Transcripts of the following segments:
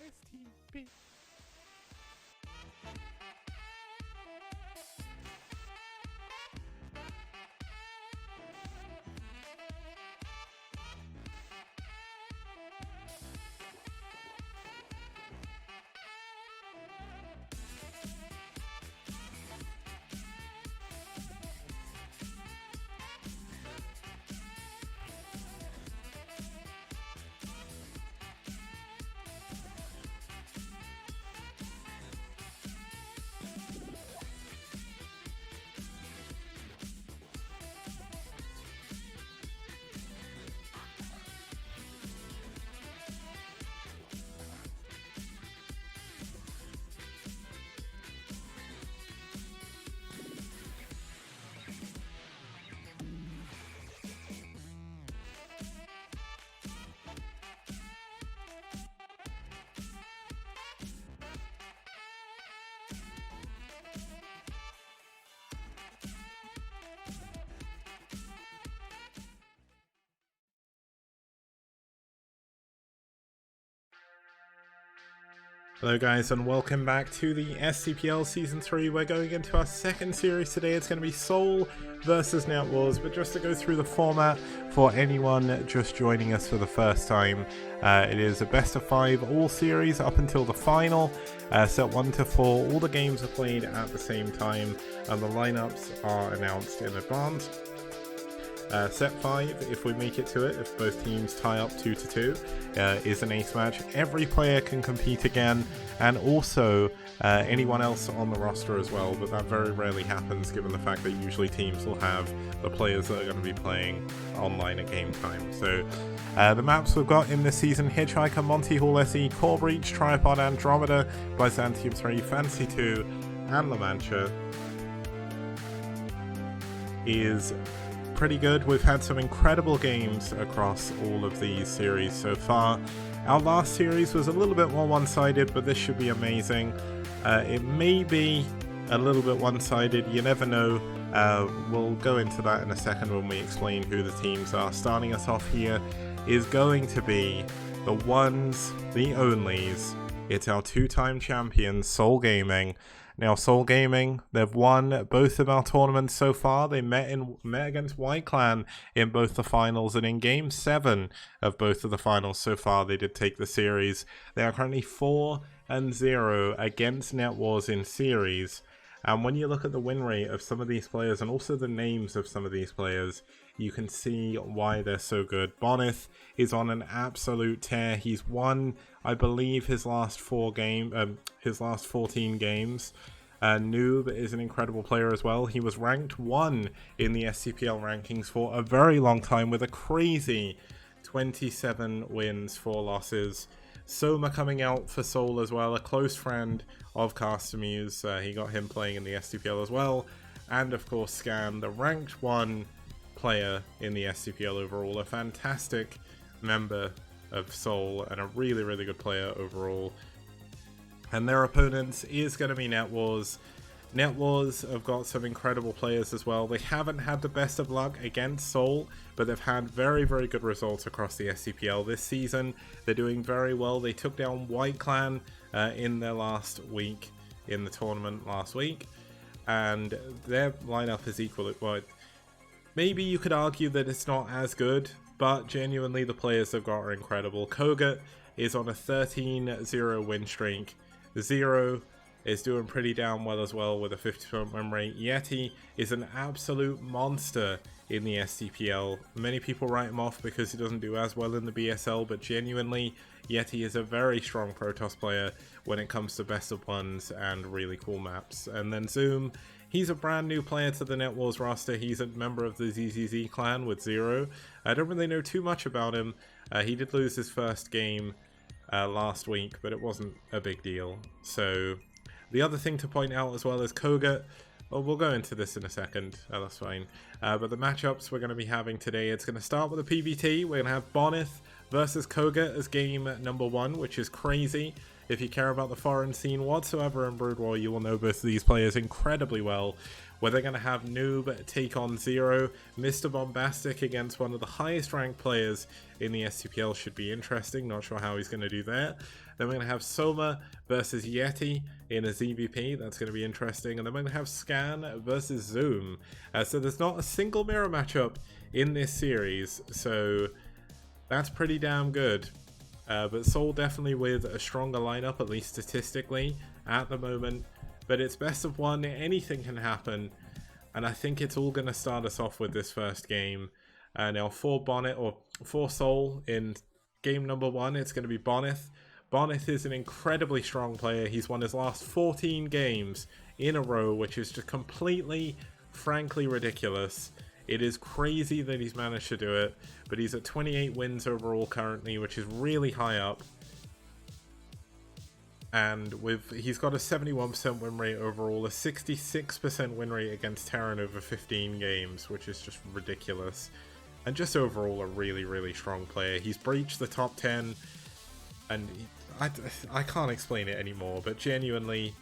STPL. Hello guys and welcome back to the STPL Season 3. We're going into our second series today. It's going to be SouL versus NetWars, but just to go through the format for anyone just joining us for the first time, it is a best of 5 all series up until the final. Set 1 to 4, all the games are played at the same time and the lineups are announced in advance. Set 5, if we make it to it, if both teams tie up 2-2, is an ace match. Every player can compete again, and also anyone else on the roster as well, but that very rarely happens given the fact that usually teams will have the players that are going to be playing online at game time. So the maps we've got in this season: Hitchhiker, Monty Hall SE, Core Breach, Tripod, Andromeda, Byzantium 3, Fantasy 2, and La Mancha is pretty good. We've had some incredible games across all of these series so far. Our last series was a little bit more one-sided, but this should be amazing. It may be a little bit one-sided, you never know. We'll go into that in a second when we explain who the teams are. Starting us off here is going to be the ones, the onlys. It's our two-time champions, SouL Gaming. Now, SouL Gaming, they've won both of our tournaments so far. They met against White Clan in both the finals, and in Game 7 of both of the finals so far, they did take the series. They are currently 4-0 against NetWars in series. And when you look at the win rate of some of these players, and also the names of some of these players, you can see why they're so good. Bonith is on an absolute tear. He's won, I believe, his last 14 games. Noob is an incredible player as well. He was ranked 1 in the STPL rankings for a very long time with a crazy 27 wins, 4 losses. Soma coming out for SouL as well, a close friend of Castamuse. He got him playing in the STPL as well. And of course Scan, the ranked 1 player in the STPL overall, a fantastic member of SouL and a really, really good player overall. And their opponents is going to be NetWars. NetWars have got some incredible players as well. They haven't had the best of luck against SouL, but they've had very, very good results across the STPL this season. They're doing very well. They took down White Clan in their last week in the tournament last week, and their lineup is equal. But maybe you could argue that it's not as good, but genuinely the players they've got are incredible. Kogut is on a 13-0 win streak. Zero is doing pretty damn well as well with a 50% win rate. Yeti is an absolute monster in the STPL. Many people write him off because he doesn't do as well in the BSL, but genuinely Yeti is a very strong Protoss player when it comes to best of ones and really cool maps. And then Zoom, he's a brand new player to the NetWars roster. He's a member of the ZZZ clan with Zero. I don't really know too much about him. He did lose his first game last week, but it wasn't a big deal. So the other thing to point out as well is Kogut. Well, we'll go into this in a second. That's fine. But the matchups we're going to be having today, it's going to start with a PvT. We're going to have Bonith versus Kogut as game number 1, which is crazy. If you care about the foreign scene whatsoever in Brood War, you will know both of these players incredibly well. Where they're going to have Noob take on Zero, Mr. Bombastic against one of the highest ranked players in the STPL should be interesting, not sure how he's going to do that. Then we're going to have Soma versus Yeti in a ZVP, that's going to be interesting. And then we're going to have Scan versus Zoom. So there's not a single mirror matchup in this series, so that's pretty damn good. But SouL definitely with a stronger lineup, at least statistically, at the moment. But it's best of one, anything can happen. And I think it's all going to start us off with this first game. Now for SouL in game number 1, it's going to be Bonneth. Bonneth is an incredibly strong player. He's won his last 14 games in a row, which is just completely, frankly ridiculous. It is crazy that he's managed to do it, but he's at 28 wins overall currently, which is really high up. And he's got a 71% win rate overall, a 66% win rate against Terran over 15 games, which is just ridiculous. And just overall a really, really strong player. He's breached the top 10, and I can't explain it anymore, but genuinely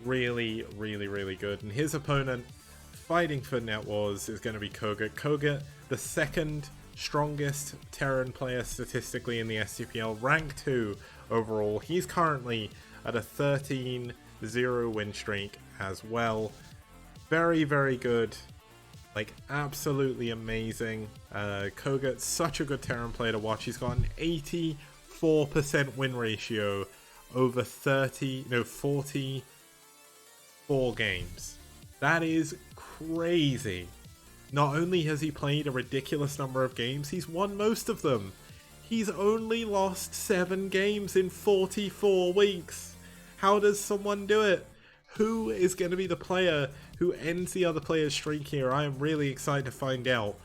really, really, really good. And his opponent fighting for NetWars is going to be Kogut. Kogut, the second strongest Terran player statistically in the STPL, rank 2 overall. He's currently at a 13-0 win streak as well. Very, very good. Like, absolutely amazing. Kogut's such a good Terran player to watch. He's got an 84% win ratio over 44 games. That is crazy. Not only has he played a ridiculous number of games, he's won most of them. He's only lost 7 games in 44 weeks. How does someone do it? Who is going to be the player who ends the other player's streak here? I am really excited to find out.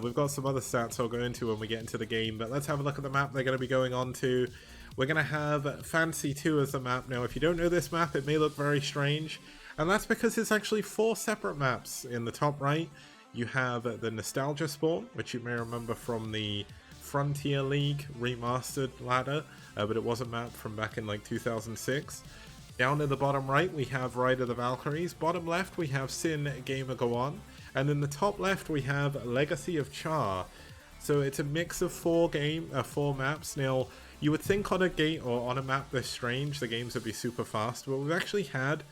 We've got some other stats I'll go into when we get into the game, but let's have a look at the map they're going to be going on to. We're going to have Fancy 2 as the map. Now, if you don't know this map, it may look very strange, and that's because it's actually 4 separate maps. In the top right, you have the Nostalgia Spawn, which you may remember from the Frontier League remastered ladder, but it was a map from back in like 2006. Down in the bottom right, we have Ride of the Valkyries. Bottom left, we have Sin Gamer Go On. And in the top left, we have Legacy of Char. So it's a mix of 4 maps. Now, you would think on a gate or on a map this strange, the games would be super fast, but we've actually had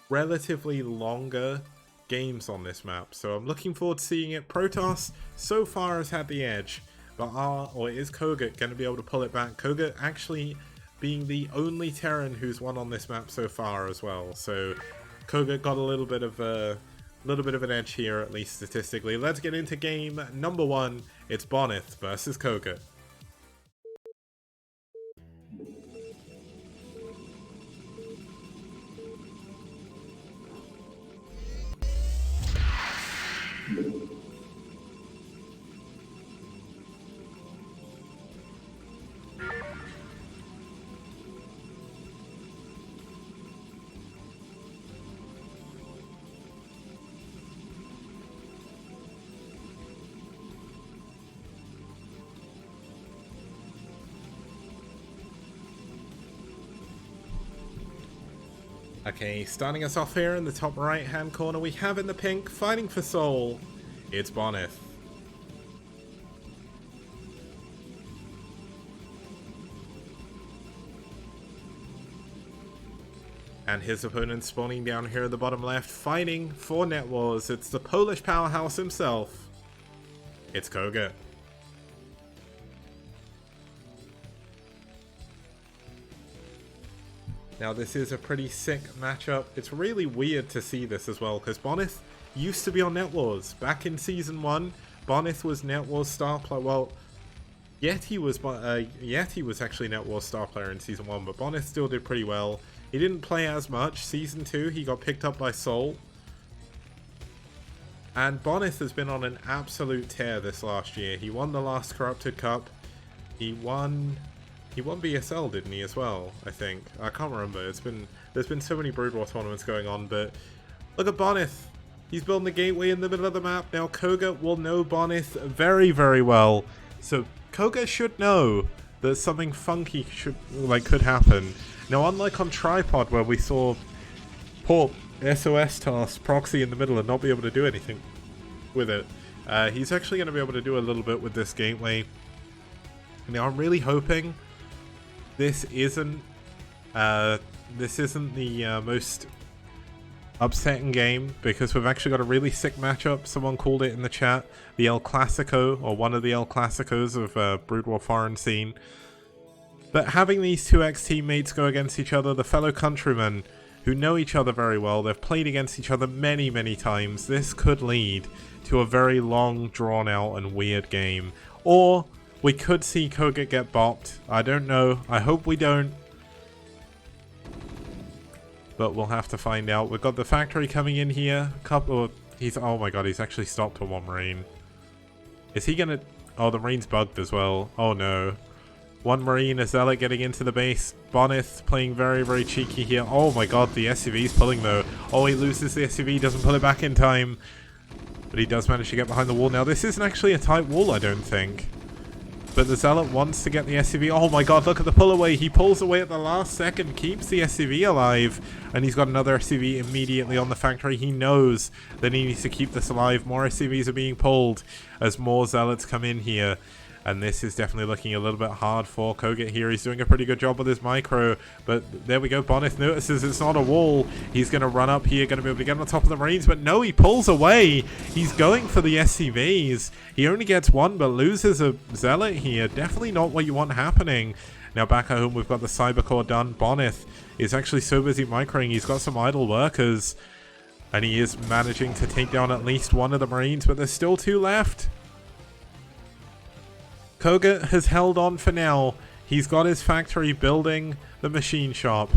relatively longer games on this map. So I'm looking forward to seeing it. Protoss so far has had the edge, but is Kogut going to be able to pull it back? Kogut actually being the only Terran who's won on this map so far as well. So Kogut got a little bit of an edge here, at least statistically. Let's get into game number 1. It's Bonneth versus Kogut. Okay, starting us off here in the top right hand corner, we have in the pink, fighting for SouL, it's Bonneth. And his opponent spawning down here at the bottom left, fighting for NetWars, it's the Polish powerhouse himself, it's Kogut. Now this is a pretty sick matchup. It's really weird to see this as well, because Bonneth used to be on NetWars. Back in Season 1, Bonneth was NetWars star player. Well, Yeti was actually NetWars star player in Season 1, but Bonneth still did pretty well. He didn't play as much. Season 2, he got picked up by SouL. And Bonneth has been on an absolute tear this last year. He won the last Corrupted Cup. He won BSL, didn't he, as well, I think? I can't remember. There's been so many Brood War tournaments going on, but look at Bonneth. He's building the gateway in the middle of the map. Now Kogut will know Bonneth very, very well. So Kogut should know that something funky could happen. Now, unlike on Tripod, where we saw Port SOS task proxy in the middle and not be able to do anything with it, he's actually going to be able to do a little bit with this gateway. Now, I'm really hoping this isn't the most upsetting game, because we've actually got a really sick matchup. Someone called it in the chat the El Clasico, or one of the El Clasicos of Brood War Foreign Scene. But having these two ex-teammates go against each other, the fellow countrymen who know each other very well, they've played against each other many, many times, this could lead to a very long, drawn-out, and weird game. Or we could see Kogut get bopped. I don't know. I hope we don't. But we'll have to find out. We've got the factory coming in here. Oh my god, he's actually stopped on one Marine. Is he gonna... Oh, the Marine's bugged as well. Oh no. One Marine, a Zealot getting into the base. Bonneth playing very, very cheeky here. Oh my god, the SCV's pulling though. Oh, he loses the SCV, doesn't pull it back in time. But he does manage to get behind the wall. Now, this isn't actually a tight wall, I don't think. But the Zealot wants to get the SCV. Oh my god, look at the pull away. He pulls away at the last second, keeps the SCV alive. And he's got another SCV immediately on the factory. He knows that he needs to keep this alive. More SCVs are being pulled as more Zealots come in here. And this is definitely looking a little bit hard for Kogut here. He's doing a pretty good job with his micro. But there we go. Bonneth notices it's not a wall. He's going to run up here, going to be able to get on top of the Marines. But no, he pulls away. He's going for the SCVs. He only gets one, but loses a Zealot here. Definitely not what you want happening. Now back at home, we've got the Cybercore done. Bonneth is actually so busy microing. He's got some idle workers. And he is managing to take down at least one of the Marines. But there's still two left. Kogut has held on for now. He's got his factory building the machine shop.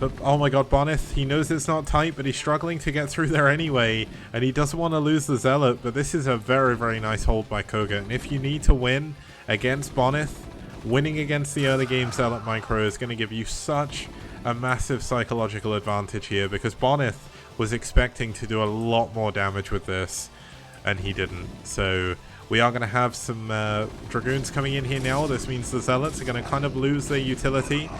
But oh my god, Bonneth, he knows it's not tight, but he's struggling to get through there anyway. And he doesn't want to lose the Zealot, but this is a very, very nice hold by Kogut. And if you need to win against Bonneth, winning against the early game Zealot micro is going to give you such a massive psychological advantage here, because Bonneth was expecting to do a lot more damage with this, and he didn't. So we are going to have some Dragoons coming in here now. This means the Zealots are going to kind of lose their utility.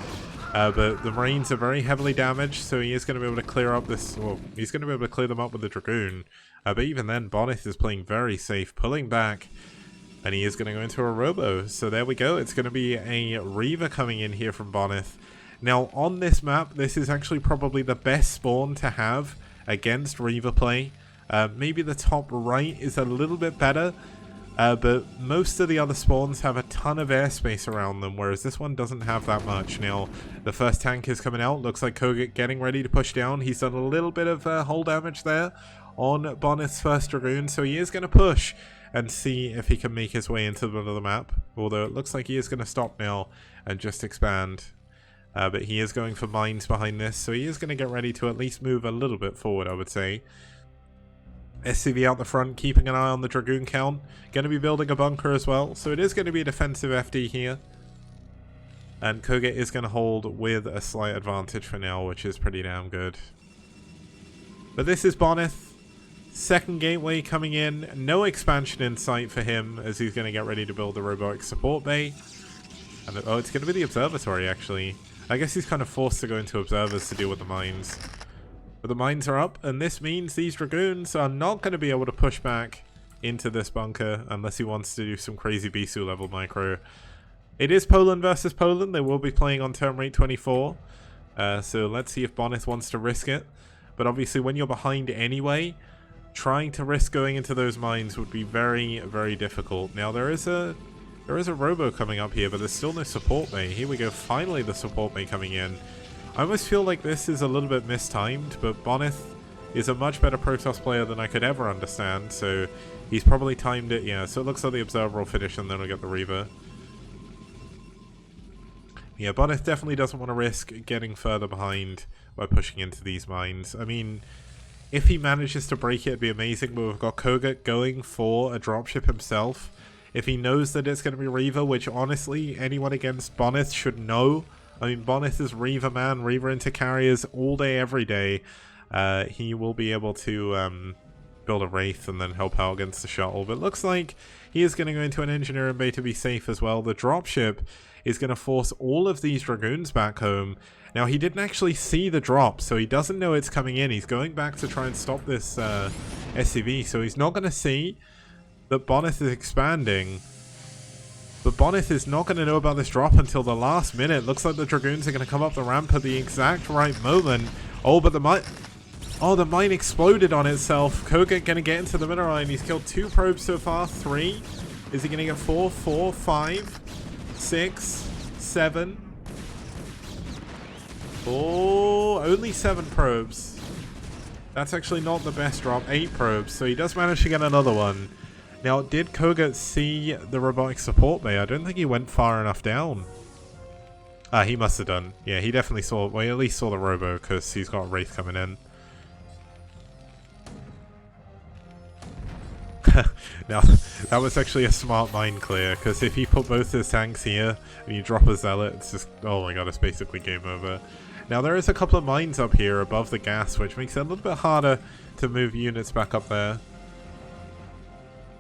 But the Marines are very heavily damaged, so he is going to be able to clear up this... Well, he's going to be able to clear them up with the Dragoon. But even then, Bonneth is playing very safe, pulling back. And he is going to go into a Robo. So there we go. It's going to be a Reaver coming in here from Bonneth. Now, on this map, this is actually probably the best spawn to have against Reaver play. Maybe the top right is a little bit better. But most of the other spawns have a ton of airspace around them, whereas this one doesn't have that much. Now, the first tank is coming out. Looks like Kogut getting ready to push down. He's done a little bit of hull damage there on Bonneth's first Dragoon, so he is going to push and see if he can make his way into the middle of the map. Although it looks like he is going to stop now and just expand. But he is going for mines behind this, so he is going to get ready to at least move a little bit forward, I would say. SCV out the front, keeping an eye on the Dragoon count. Going to be building a bunker as well, so it is going to be a defensive FD here. And Kogut is going to hold with a slight advantage for now, which is pretty damn good. But this is Bonneth. Second gateway coming in. No expansion in sight for him, as he's going to get ready to build the robotic support bay. And oh, it's going to be the observatory, actually. I guess he's kind of forced to go into observers to deal with the mines. But the mines are up, and this means these Dragoons are not going to be able to push back into this bunker unless he wants to do some crazy Bisu level micro. It is Poland versus Poland. They will be playing on turn rate 24. So let's see if Bonneth wants to risk it. But obviously when you're behind anyway, trying to risk going into those mines would be very, very difficult. Now there is a Robo coming up here, but there's still no support bay. Here we go, finally the support bay coming in. I almost feel like this is a little bit mistimed, but Bonneth is a much better Protoss player than I could ever understand, so he's probably timed it. Yeah, so it looks like the Observer will finish and then we'll get the Reaver. Yeah, Bonneth definitely doesn't want to risk getting further behind by pushing into these mines. I mean, if he manages to break it, it'd be amazing, but we've got Kogut going for a dropship himself. If he knows that it's going to be Reaver, which honestly, anyone against Bonneth should know. I mean, Bonneth is Reaver man, Reaver into carriers all day, every day. He will be able to build a Wraith and then help out against the shuttle. But it looks like He is going to go into an engineering bay to be safe as well. The dropship is going to force all of these Dragoons back home. Now, he didn't actually see the drop, so he doesn't know it's coming in. He's going back to try and stop this SCV, so he's not going to see that Bonneth is expanding. But Bonneth is not going to know about this drop until the last minute. Looks like the Dragoons are going to come up the ramp at the exact right moment. Oh, but the mine... Oh, the mine exploded on itself. Koga going to get into the middle line. He's killed 2 probes so far. 3. Is he going to get 4? 4, 5, 6, 7. Oh, only 7 probes. That's actually not the best drop. 8 probes. So he does manage to get another one. Now, did Koga see the robotic support bay? I don't think he went far enough down. He must have done. Yeah, he definitely saw... Well, he at least saw the robo because he's got a Wraith coming in. Now, that was actually a smart mine clear, because if you put both his tanks here and you drop a zealot, it's just, oh my god, it's basically game over. Now, there is a couple of mines up here above the gas, which makes it a little bit harder to move units back up there.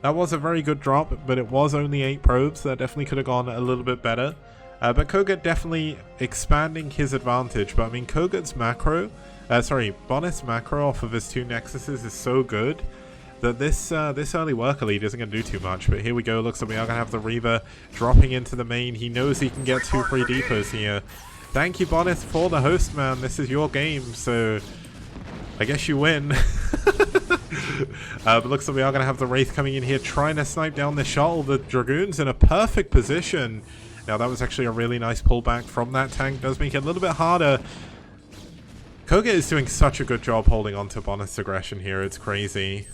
That was a very good drop, but it was only 8 probes. That definitely could have gone a little bit better. But Koga definitely expanding his advantage. But I mean, Koga's macro, Bonneth's macro off of his 2 Nexuses is so good that this early worker lead isn't going to do too much. But here we go. Looks like we are going to have the Reaver dropping into the main. He knows he can get 2 free depots here. Thank you, Bonneth, for the host, man. This is your game, so I guess you win. But looks like we are going to have the Wraith coming in here, trying to snipe down the shuttle. The Dragoons in a perfect position. Now, that was actually a really nice pullback from that tank. Does make it a little bit harder. Koga is doing such a good job holding on to Bonneth's aggression here. It's crazy.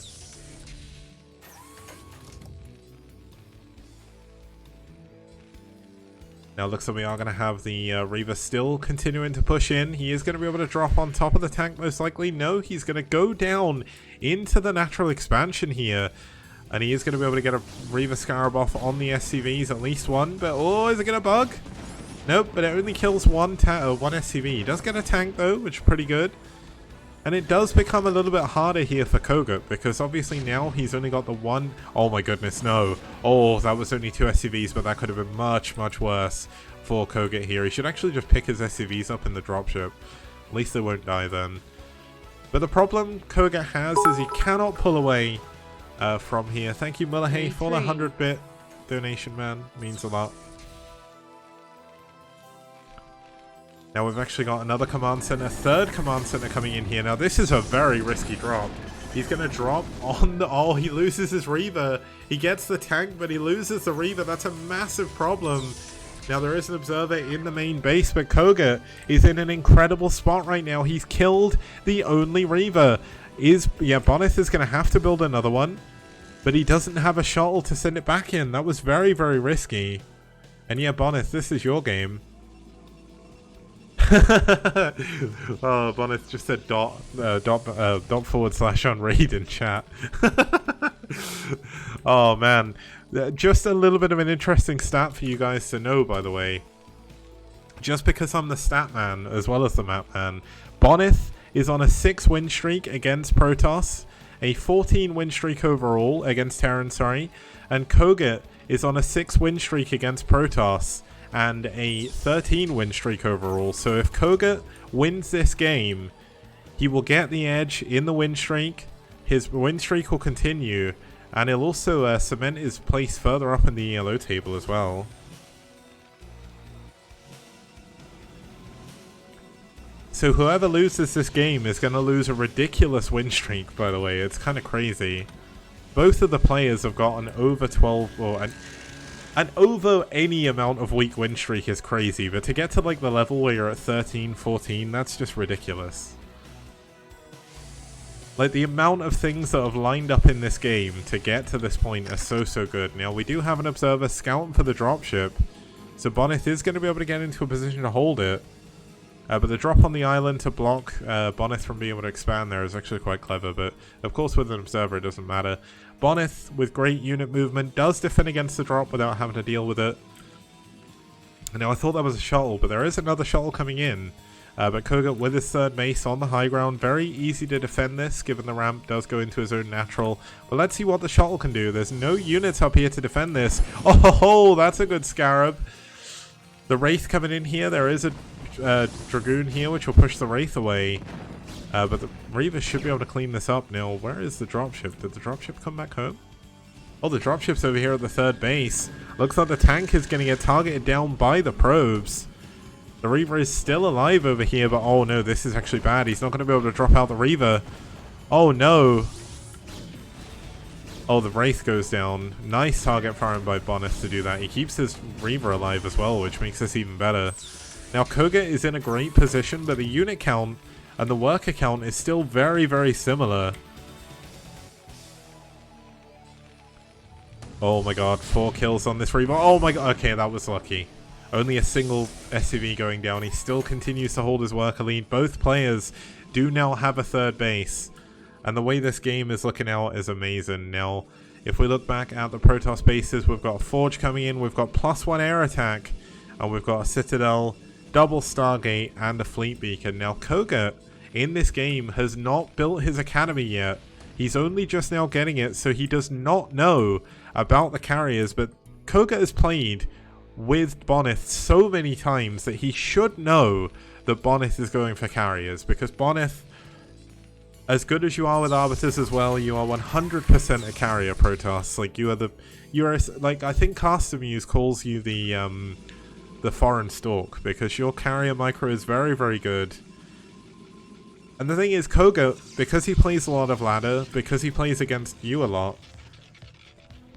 Now, looks like we are going to have the Reaver still continuing to push in. He is going to be able to drop on top of the tank, most likely. No, he's going to go down into the natural expansion here. And he is going to be able to get a Reaver Scarab off on the SCVs, at least one. But, oh, is it going to bug? Nope, but it only kills one SCV. He does get a tank, though, which is pretty good. And it does become a little bit harder here for Koga, because obviously now he's only got the one... Oh my goodness, no. Oh, that was only 2 SCVs, but that could have been much, much worse for Koga here. He should actually just pick his SCVs up in the dropship. At least they won't die then. But the problem Koga has is he cannot pull away from here. Thank you, Mullahay, for the 100-bit donation, man. Means a lot. Now we've actually got another command center, 3rd command center coming in here. Now this is a very risky drop. He's going to drop on the... Oh, he loses his Reaver. He gets the tank, but he loses the Reaver. That's a massive problem. Now there is an observer in the main base, but Koga is in an incredible spot right now. He's killed the only Reaver. Yeah, Bonneth is going to have to build another one, but he doesn't have a shuttle to send it back in. That was very, very risky. And yeah, Bonneth, this is your game. Oh, Bonneth just said dot / on raid in chat. Oh man, just a little bit of an interesting stat for you guys to know, by the way. Just because I'm the stat man as well as the map man, Bonneth is on a 6 win streak against Protoss, a 14 win streak overall against Terran, and Koga is on a 6 win streak against Protoss and a 13 win streak overall. So if Koga wins this game, he will get the edge in the win streak. His win streak will continue, and he'll also cement his place further up in the ELO table as well. So whoever loses this game is going to lose a ridiculous win streak, by the way. It's kind of crazy. Both of the players have gotten over 12, or and over any amount of weak win streak is crazy, but to get to like the level where you're at 13, 14, that's just ridiculous. Like, the amount of things that have lined up in this game to get to this point are so good. Now, we do have an observer scouting for the dropship, so Bonneth is going to be able to get into a position to hold it. But the drop on the island to block Bonneth from being able to expand there is actually quite clever, but of course with an observer it doesn't matter. Bonneth, with great unit movement, does defend against the drop without having to deal with it. Now, I thought that was a shuttle, but there is another shuttle coming in. But Koga with his third base on the high ground, very easy to defend this, given the ramp does go into his own natural. But let's see what the shuttle can do. There's no units up here to defend this. Oh, that's a good Scarab. The Wraith coming in here. There is a Dragoon here, which will push the Wraith away. But the Reaver should be able to clean this up now. Where is the dropship? Did the dropship come back home? Oh, the dropship's over here at the third base. Looks like the tank is going to get targeted down by the probes. The Reaver is still alive over here, but oh no, this is actually bad. He's not going to be able to drop out the Reaver. Oh no. Oh, the Wraith goes down. Nice target firing by Boneth to do that. He keeps his Reaver alive as well, which makes this even better. Now, Koga is in a great position, but the unit count and the worker count is still very, very similar. Oh my god, 4 kills on this Reaver. Oh my god, okay, that was lucky. Only a single SCV going down. He still continues to hold his worker lead. Both players do now have a third base. And the way this game is looking out is amazing. Now, if we look back at the Protoss bases, we've got a Forge coming in. We've got +1 air attack. And we've got a Citadel, double Stargate, and a Fleet Beacon. Now, Koga, in this game, has not built his academy yet. He's only just now getting it, so he does not know about the carriers. But Koga has played with Boneth so many times that he should know that Boneth is going for carriers, because Boneth, as good as you are with Arbiters as well, you are 100% a carrier Protoss. Like, like, I think Castamuse calls you the foreign stalk, because your carrier micro is very, very good. And the thing is, Koga, because he plays a lot of ladder, because he plays against you a lot,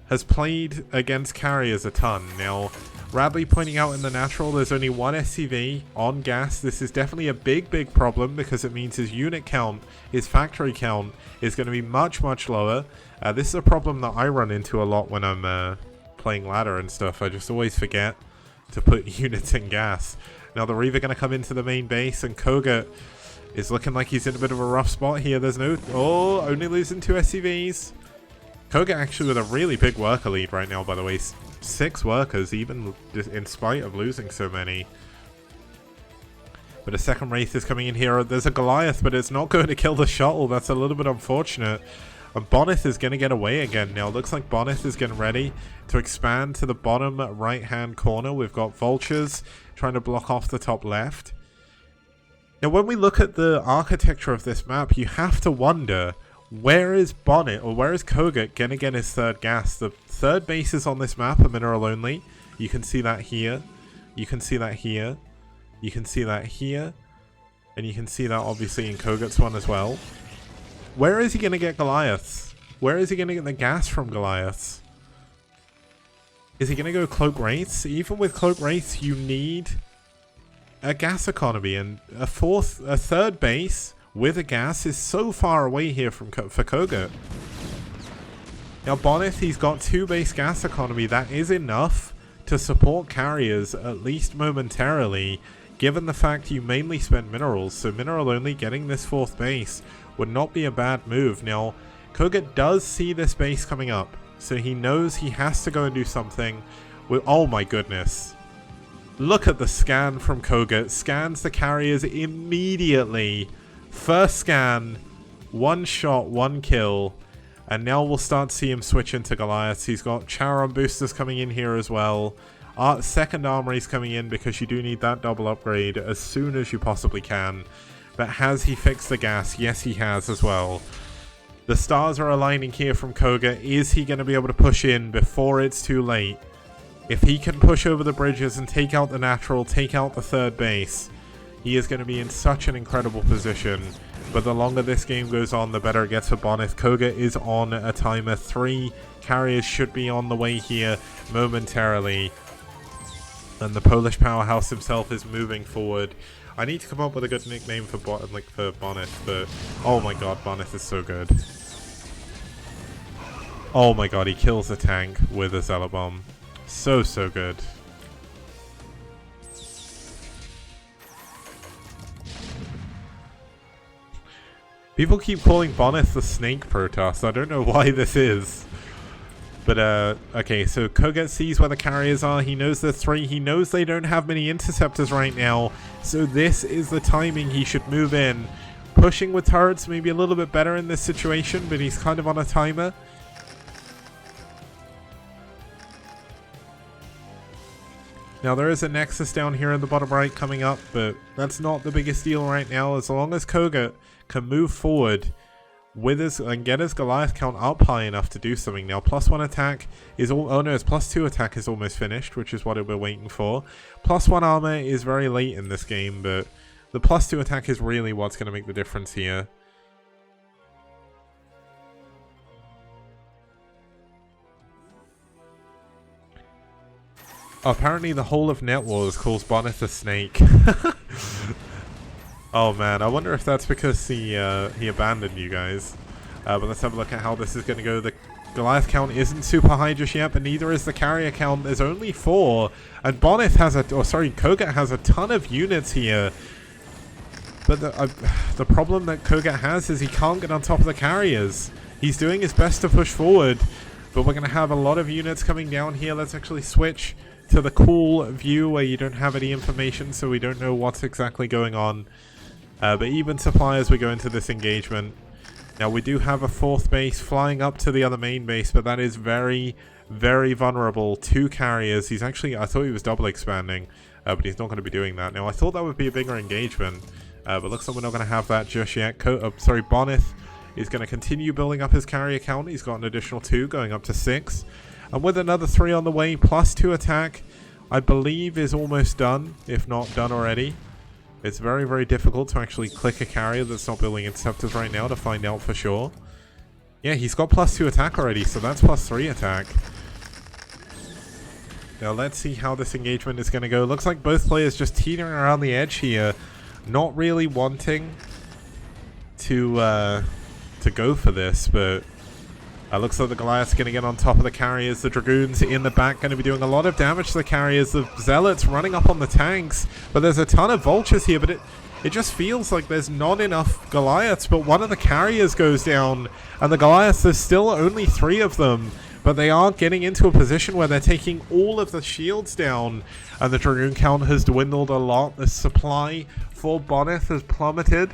has played against carriers a ton. Now, Radley pointing out in the natural there's only 1 SCV on gas. This is definitely a big, big problem, because it means his unit count, his factory count, is going to be much, much lower. This is a problem that I run into a lot when I'm playing ladder and stuff. I just always forget to put units in gas. Now the Reaver going to come into the main base, and Koga is looking like he's in a bit of a rough spot here. There's no... Oh, only losing 2 SCVs. Koga actually with a really big worker lead right now, by the way. 6 workers, even in spite of losing so many. But a second Wraith is coming in here. There's a Goliath, but it's not going to kill the shuttle. That's a little bit unfortunate. And Boneth is going to get away again now. Looks like Boneth is getting ready to expand to the bottom right-hand corner. We've got Vultures trying to block off the top left. Now, when we look at the architecture of this map, you have to wonder, where is Bonnet, or where is Koga going to get his third gas? The third bases on this map are mineral only. You can see that here. You can see that here. You can see that here. And you can see that obviously in Kogat's one as well. Where is he going to get Goliaths? Where is he going to get the gas from Goliaths? Is he going to go Cloak Wraiths? Even with Cloak Wraiths, you need a gas economy, and a third base with a gas is so far away here for Koga. Now Boneth, he's got 2 base gas economy. That is enough to support carriers, at least momentarily, given the fact you mainly spend minerals. So mineral only, getting this 4th base would not be a bad move. Now, Koga does see this base coming up, so he knows he has to go and do something. Oh my goodness. Look at the scan from Koga. It scans the carriers immediately. First scan, 1 shot, 1 kill. And now we'll start to see him switch into Goliaths. He's got Charon boosters coming in here as well. Second armory's coming in, because you do need that double upgrade as soon as you possibly can. But has he fixed the gas? Yes, he has as well. The stars are aligning here from Koga. Is he going to be able to push in before it's too late? If he can push over the bridges and take out the natural, take out the third base, he is going to be in such an incredible position. But the longer this game goes on, the better it gets for Boneth. Koga is on a timer. 3 carriers should be on the way here momentarily. And the Polish powerhouse himself is moving forward. I need to come up with a good nickname for Boneth, but oh my god, Boneth is so good. Oh my god, he kills a tank with a Zealot Bomb. So good. People keep calling Boneth the Snake Protoss. I don't know why this is. But, okay, so Koget sees where the carriers are. He knows there's 3. He knows they don't have many interceptors right now. So this is the timing he should move in. Pushing with turrets maybe a little bit better in this situation, but he's kind of on a timer. Now there is a Nexus down here in the bottom right coming up, but that's not the biggest deal right now. As long as Koget can move forward with his and get his Goliath count up high enough to do something. Now +1 attack is all, oh no, his +2 attack is almost finished, which is what we're waiting for. +1 armor is very late in this game, but the +2 attack is really what's going to make the difference here. Apparently the whole of NetWars calls Bonneth a snake. Oh man, I wonder if that's because he abandoned you guys. But let's have a look at how this is going to go. The Goliath count isn't super high just yet, but neither is the carrier count. There's only 4. And Bonneth has Koget has a ton of units here. But the problem that Koget has is he can't get on top of the carriers. He's doing his best to push forward, but we're going to have a lot of units coming down here. Let's actually switch to the cool view where you don't have any information, so we don't know what's exactly going on. But even supply as we go into this engagement. Now we do have a 4th base flying up to the other main base, but that is very, very vulnerable to carriers. He's actually, I thought he was double expanding, but he's not going to be doing that. Now I thought that would be a bigger engagement, but looks like we're not going to have that just yet. Bonneth is going to continue building up his carrier count. He's got an additional 2 going up to 6. And with another 3 on the way, +2 attack, I believe is almost done, if not done already. It's very, very difficult to actually click a carrier that's not building interceptors right now to find out for sure. Yeah, he's got +2 attack already, so that's +3 attack. Now let's see how this engagement is going to go. Looks like both players just teetering around the edge here, not really wanting to go for this, but looks like the Goliath's going to get on top of the carriers. The Dragoons in the back going to be doing a lot of damage to the carriers. The Zealots running up on the tanks. But there's a ton of Vultures here. But it just feels like there's not enough Goliaths. But one of the carriers goes down. And the Goliaths, there's still only 3 of them. But they are getting into a position where they're taking all of the shields down. And the Dragoon count has dwindled a lot. The supply for Bonneth has plummeted.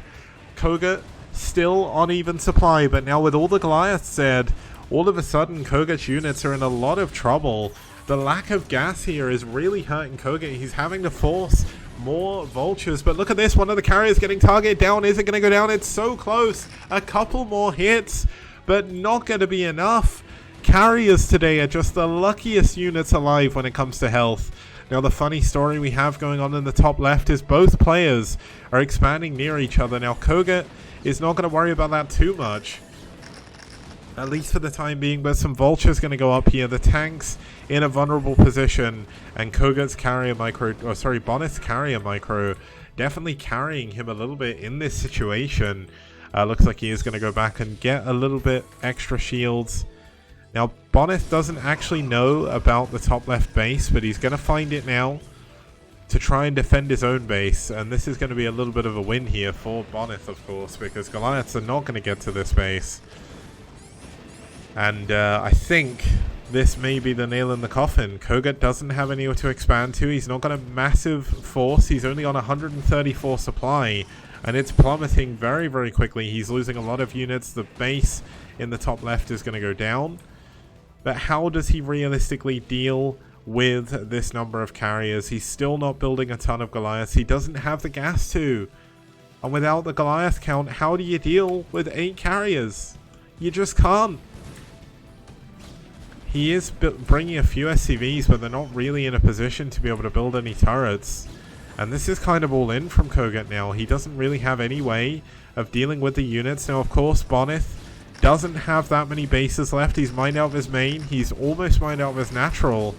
Koget still on even supply. But now with all the Goliaths dead, all of a sudden, Koget's units are in a lot of trouble. The lack of gas here is really hurting Koget. He's having to force more Vultures. But look at this. One of the carriers getting targeted down. Is it going to go down? It's so close. A couple more hits, but not going to be enough. Carriers today are just the luckiest units alive when it comes to health. Now, the funny story we have going on in the top left is both players are expanding near each other. Now, Koget is not going to worry about that too much, at least for the time being, but some Vultures going to go up here. The tanks in a vulnerable position, and Koget's carrier micro, Bonneth's carrier micro definitely carrying him a little bit in this situation. Looks like he is going to go back and get a little bit extra shields. Now, Bonneth doesn't actually know about the top left base, but he's going to find it now to try and defend his own base. And this is going to be a little bit of a win here for Bonneth, of course, because Goliaths are not going to get to this base. And I think this may be the nail in the coffin. Koget doesn't have anywhere to expand to. He's not got a massive force. He's only on 134 supply, and it's plummeting very, very quickly. He's losing a lot of units. The base in the top left is going to go down. But how does he realistically deal with this number of carriers? He's still not building a ton of Goliaths. He doesn't have the gas to. And without the Goliath count, how do you deal with 8 carriers? You just can't. He is bringing a few SCVs, but they're not really in a position to be able to build any turrets. And this is kind of all in from Koget now. He doesn't really have any way of dealing with the units. Now, of course, Bonneth doesn't have that many bases left. He's mined out of his main. He's almost mined out of his natural.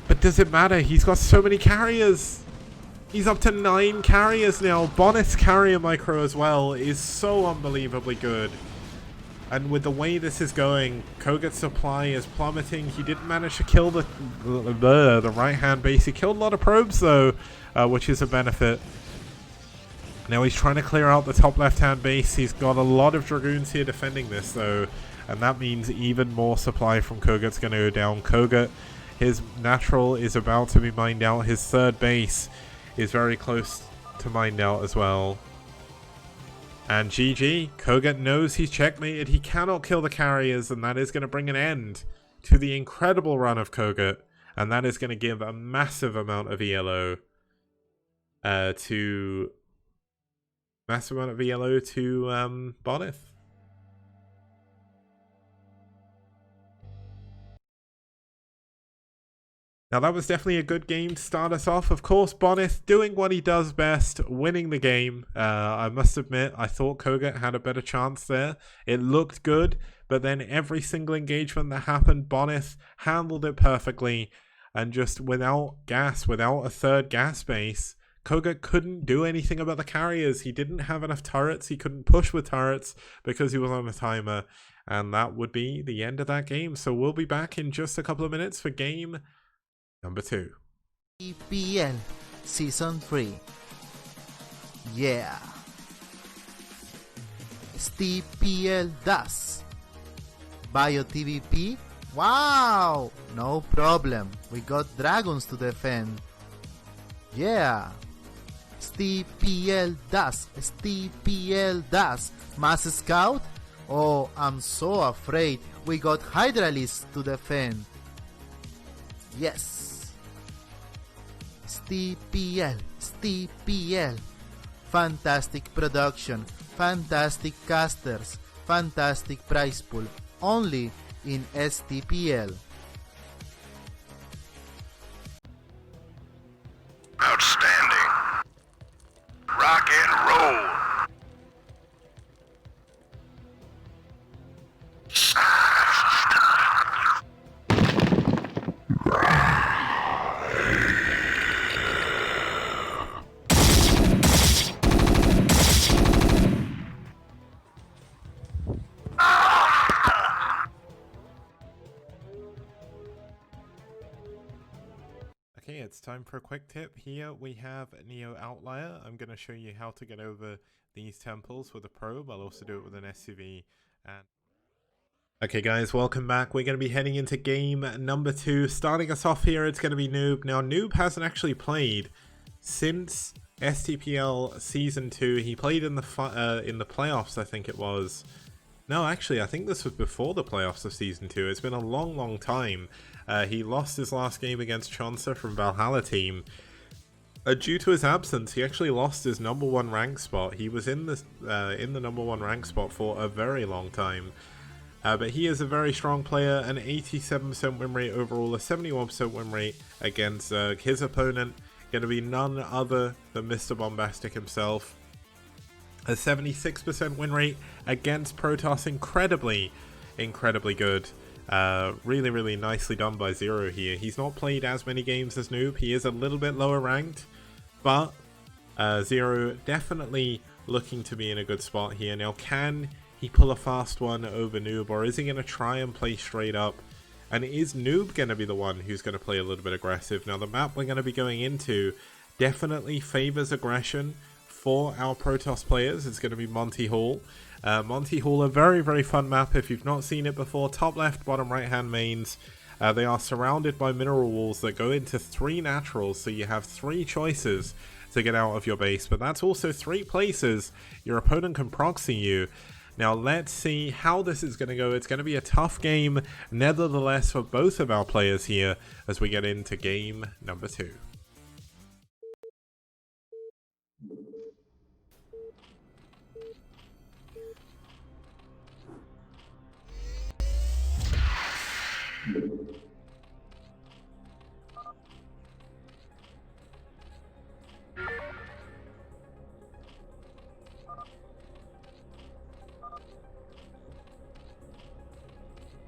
But does it matter? He's got so many carriers. He's up to 9 carriers now. Bonneth's carrier micro as well is so unbelievably good. And with the way this is going, Koget's supply is plummeting. He didn't manage to kill the right-hand base. He killed a lot of probes, though, which is a benefit. Now he's trying to clear out the top left-hand base. He's got a lot of Dragoons here defending this, though. and that means even more supply from Koget's going to go down. Koget, his natural is about to be mined out. His third base is very close to mined out as well. And GG, Koget knows he's checkmated. He cannot kill the carriers, and that is going to bring an end to the incredible run of Koget. And that is going to give a massive amount of ELO to Bonith. Now that was definitely a good game to start us off. Of course, Bonith doing what he does best, winning the game. I must admit, I thought Koget had a better chance there. It looked good, but then every single engagement that happened, Bonith handled it perfectly. And just without gas, without a third gas base, Koget couldn't do anything about the carriers. He didn't have enough turrets. He couldn't push with turrets because he was on a timer. And that would be the end of that game. So we'll be back in just a couple of minutes for game number 2. STPL Season 3. Yeah. STPL DAS. Bio TVP. Wow. No problem. We got dragons to defend. Yeah. STPL DAS. STPL DAS. Mass Scout. Oh, I'm so afraid. We got Hydralisk to defend. Yes. STPL. Fantastic production, fantastic casters, fantastic prize pool, only in STPL. Outstanding. Rock and roll. Okay, it's time for a quick tip. Here we have Neo Outlier. I'm going to show you how to get over these temples with a probe. I'll also do it with an SCV. And okay guys, welcome back. We're going to be heading into game number 2. Starting us off here, it's going to be Noob. Now Noob hasn't actually played since STPL Season 2. He played in the playoffs, I think it was. No, actually, I think this was before the playoffs of Season 2. It's been a long time. He lost his last game against Chauncey from Valhalla team. Due to his absence, he actually lost his number 1 rank spot. He was in the number 1 rank spot for a very long time. But he is a very strong player, an 87% win rate overall, a 71% win rate against his opponent. Going to be none other than Mr. Bombastic himself. A 76% win rate against Protoss, incredibly good. Really nicely done by Zero here. He's not played as many games as Noob. He is a little bit lower ranked, but Zero definitely looking to be in a good spot here. Now, can he pull a fast one over Noob, or is he going to try and play straight up? And is Noob going to be the one who's going to play a little bit aggressive? Now, the map we're going to be going into definitely favors aggression for our Protoss players. It's going to be Monty Hall. Monty Hall, a very fun map if you've not seen it before. Top left, bottom right hand mains. They are surrounded by mineral walls that go into 3 naturals, so you have 3 choices to get out of your base, but that's also 3 places your opponent can proxy you. Now let's see how this is going to go. It's going to be a tough game nevertheless for both of our players here as we get into game number 2.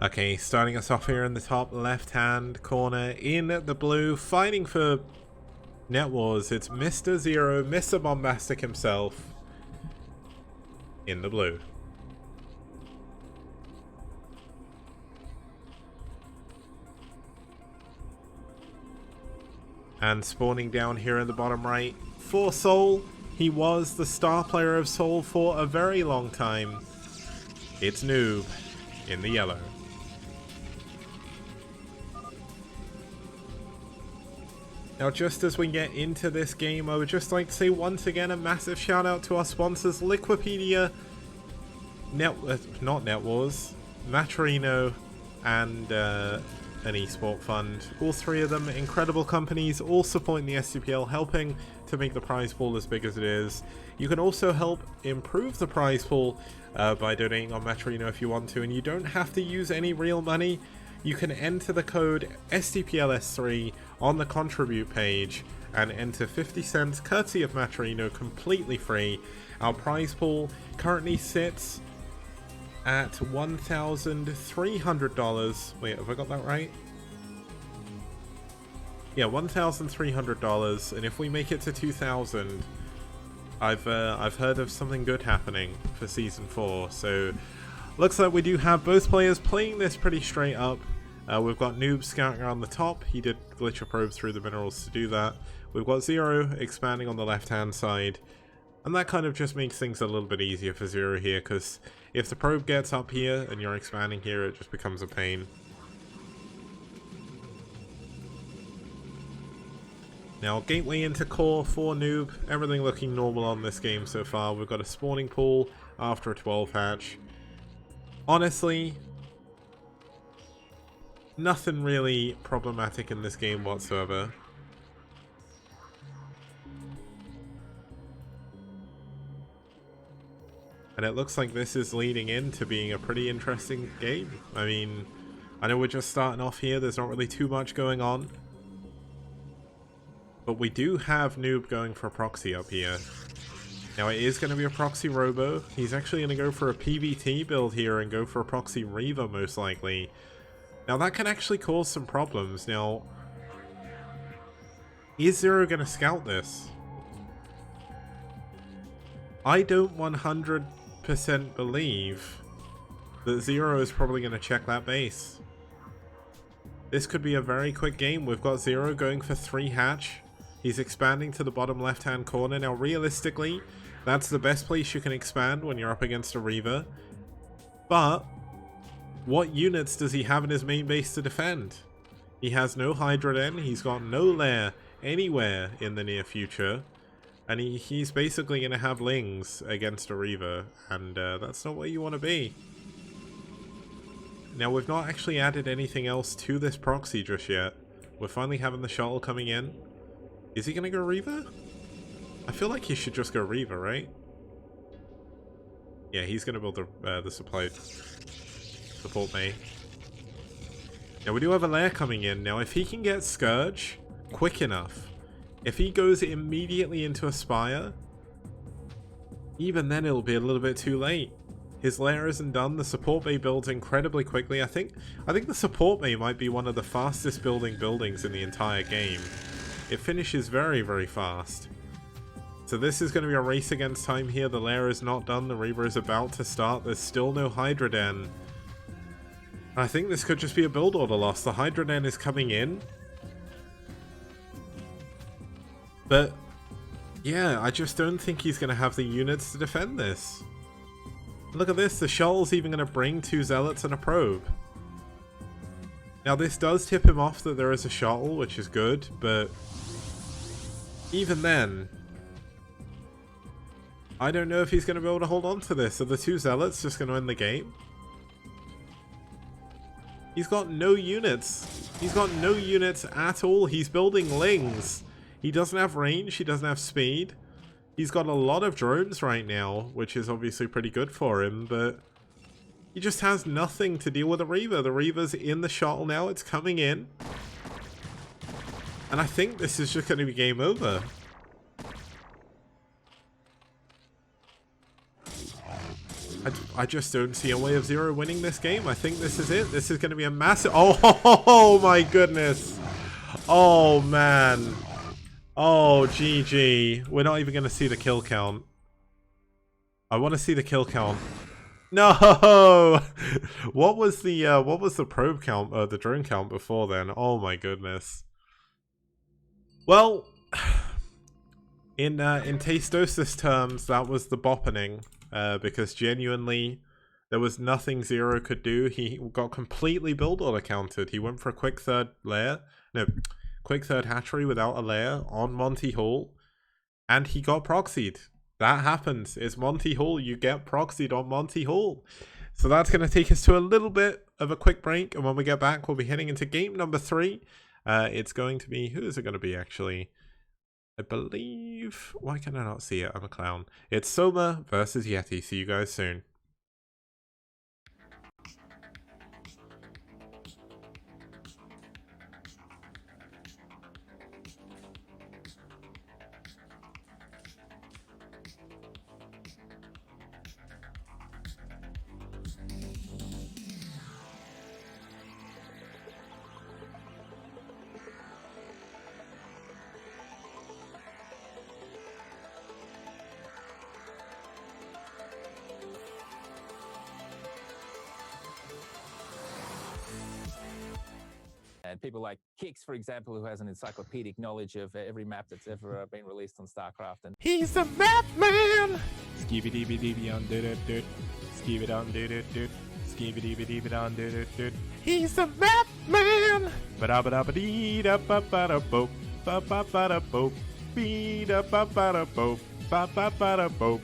Okay, starting us off here in the top left-hand corner in the blue, fighting for NetWars. It's Mr. Zero, Mr. Bombastic himself in the blue. And spawning down here in the bottom right for SouL. He was the star player of SouL for a very long time. It's Noob. in the yellow. Now, just as we get into this game, I would just like to say once again a massive shout out to our sponsors, Liquipedia, not NetWars, Matrino, and an esport fund. All three of them incredible companies, all supporting the STPL, helping to make the prize pool as big as it is. You can also help improve the prize pool by donating on Matrino if you want to, and you don't have to use any real money. You can enter the code STPLS3 on the contribute page and enter 50 cents courtesy of Matrino completely free. Our prize pool currently sits at $1,300. Wait, have I got that right? Yeah, $1,300, and if we make it to 2,000, I've heard of something good happening for Season 4, so looks like we do have both players playing this pretty straight up. We've got Noob scouting around the top. He did glitch a probe through the minerals to do that. We've got Zero expanding on the left-hand side. And that kind of just makes things a little bit easier for Zero here, because if the probe gets up here and you're expanding here, it just becomes a pain. Now, gateway into core for Noob. Everything looking normal on this game so far. We've got a spawning pool after a 12 hatch. Honestly, nothing really problematic in this game whatsoever. And it looks like this is leading into being a pretty interesting game. I mean, I know we're just starting off here, there's not really too much going on. But we do have Noob going for a proxy up here. Now it is going to be a proxy robo. He's actually going to go for a PVT build here and go for a proxy Reaver most likely. Now that can actually cause some problems. Now, is Zero going to scout this? I don't 100% believe that Zero is probably going to check that base. This could be a very quick game. We've got Zero going for 3 hatch. He's expanding to the bottom left hand corner. Now realistically, that's the best place you can expand when you're up against a Reaver. But what units does he have in his main base to defend? He has no Hydra Den, he's got no lair anywhere in the near future, and he's basically going to have Lings against a Reaver, and that's not where you want to be. Now, we've not actually added anything else to this proxy just yet. We're finally having the shuttle coming in. Is he going to go Reaver? I feel like he should just go Reaver, right? Yeah, he's going to build the supply support bay. Now we do have a lair coming in. Now if he can get Scourge quick enough, if he goes immediately into a Spire, even then it'll be a little bit too late. His lair isn't done. The support bay builds incredibly quickly. I think the support bay might be one of the fastest building buildings in the entire game. It finishes very, very fast. So this is going to be a race against time here. The lair is not done. The Reaver is about to start. There's still no Hydra Den. I think this could just be a build order loss. The Hydra Den is coming in. But yeah, I just don't think he's going to have the units to defend this. Look at this, the shuttle's even going to bring 2 zealots and a probe. Now this does tip him off that there is a shuttle, which is good, but even then, I don't know if he's going to be able to hold on to this. Are the 2 zealots just going to end the game? He's got no units. He's got no units at all. He's building Lings. He doesn't have range, he doesn't have speed. He's got a lot of drones right now, which is obviously pretty good for him, but he just has nothing to deal with the Reaver. The Reaver's in the shuttle now, it's coming in. And I think this is just going to be game over. I just don't see a way of Zero winning this game. I think this is it. This is going to be a massive... Oh my goodness. Oh man. Oh, GG. We're not even going to see the kill count. I want to see the kill count. No! What was the probe count, the drone count before then? Oh my goodness. Well, in Tastosis terms, that was the boppening, because genuinely, There was nothing Zero could do. He got completely build order countered. He went for a quick third layer. No, quick third hatchery without a layer on Monty Hall. And he got proxied. That happens. It's Monty Hall. You get proxied on Monty Hall. So that's going to take us to a little bit of a quick break. And when we get back, we'll be heading into game number 3. It's going to be... Who is it going to be, actually? I believe... Why can I not see it? I'm a clown. It's Soma versus Yeti. See you guys soon. And people like Kix, for example, who has an encyclopedic knowledge of every map that's ever been released on StarCraft. And he's a map man! Skibidi on did it. Skibidi on did it. Skibidi on did it. He's a map man! Ba-da-ba-da-ba-dee da ba-ba-da-boop. Ba-ba-ba-da-boop. Bee-da-ba-ba-da-boop. Ba-ba-ba-da-boop.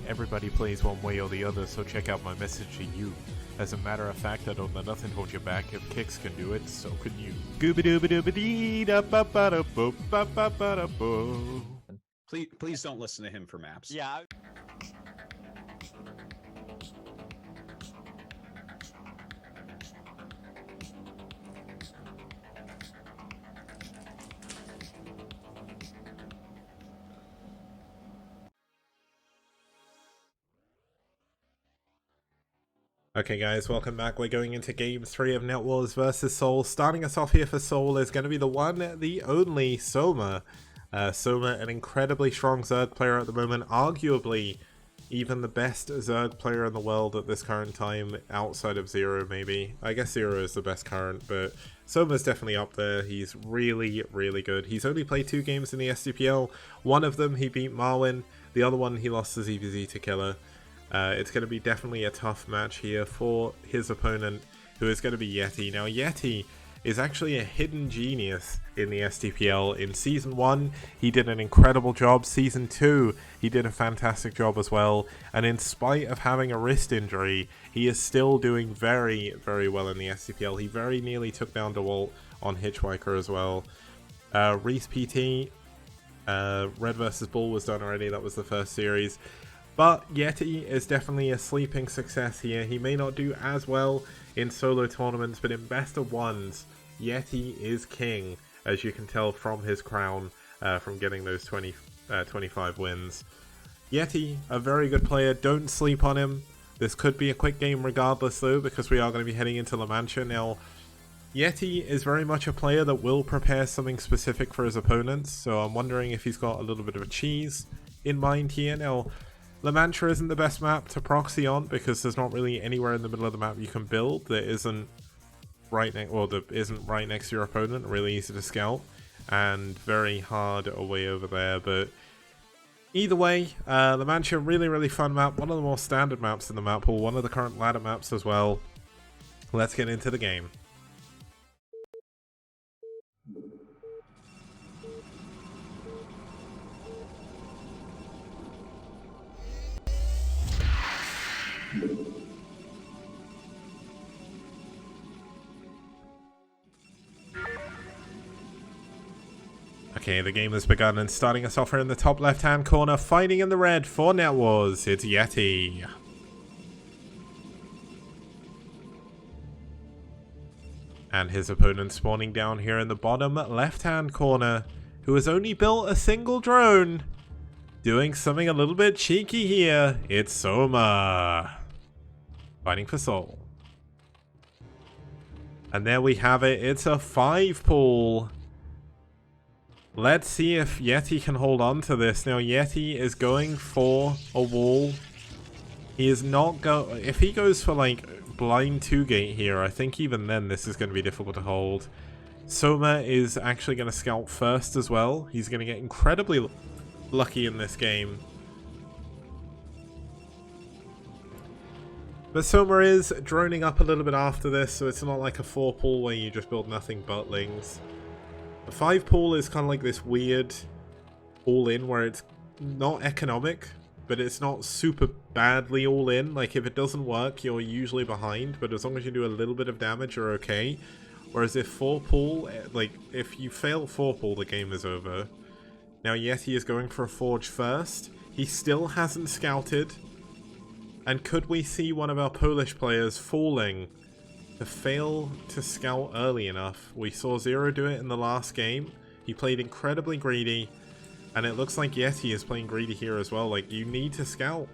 Everybody plays one way or the other, so check out my message to you. As a matter of fact, I don't let nothing hold you back. If Kix can do it, so can you. Gooba-dooba-dooba-dee-da-ba-ba-da-boop, ba-ba-ba-da-boop. Please don't listen to him for maps. yeah. Okay guys, welcome back. We're going into game 3 of NetWars versus SouL. Starting us off here for SouL is going to be the one, the only Soma. Soma, an incredibly strong Zerg player at the moment, arguably even the best Zerg player in the world at this current time, outside of Zero maybe. I guess Zero is the best current, but Soma's definitely up there. He's really, really good. He's only played 2 games in the STPL. One of them he beat Marwin, the other one he lost to ZVZ to Killer. It's going to be definitely a tough match here for his opponent, who is going to be Yeti. Now, Yeti is actually a hidden genius in the STPL. In Season 1, he did an incredible job. Season 2, he did a fantastic job as well. And in spite of having a wrist injury, he is still doing very, very well in the STPL. He very nearly took down DeWalt on Hitchhiker as well. Reese PT, Red vs. Bull was done already. That was the first series. But Yeti is definitely a sleeping success here. He may not do as well in solo tournaments, but in best of ones, Yeti is king, as you can tell from his crown, from getting those 25 wins. Yeti, a very good player. Don't sleep on him. This could be a quick game regardless, though, because we are going to be heading into La Mancha. Now, Yeti is very much a player that will prepare something specific for his opponents, so I'm wondering if he's got a little bit of a cheese in mind here. Now, La Mancha isn't the best map to proxy on because there's not really anywhere in the middle of the map you can build that isn't right next to your opponent. Really easy to scout and very hard away over there. But either way, La Mancha, really, really fun map. One of the more standard maps in the map pool. One of the current ladder maps as well. Let's get into the game. Okay, the game has begun, and starting us off here in the top left-hand corner, fighting in the red for NetWars, it's Yeti. And his opponent spawning down here in the bottom left-hand corner, who has only built a single drone. Doing something a little bit cheeky here, it's Soma. Fighting for SouL. And there we have it, it's a 5-pool. Let's see if Yeti can hold on to this. Now, Yeti is going for a wall. He is not if he goes for, like, blind 2-gate here, I think even then this is going to be difficult to hold. Soma is actually going to scout first as well. He's going to get incredibly lucky in this game. But Soma is droning up a little bit after this, so it's not like a 4 pool where you just build nothing but lings. A 5 pool is kind of like this weird all-in where it's not economic, but it's not super badly all-in. Like, if it doesn't work, you're usually behind, but as long as you do a little bit of damage, you're okay. Whereas if 4 pool, like, if you fail 4 pool, the game is over. Now, Yeti is going for a Forge first. He still hasn't scouted. And could we see one of our Polish players falling to fail to scout early enough? We saw Zero do it in the last game. He played incredibly greedy. And it looks like Yeti is playing greedy here as well. Like, you need to scout.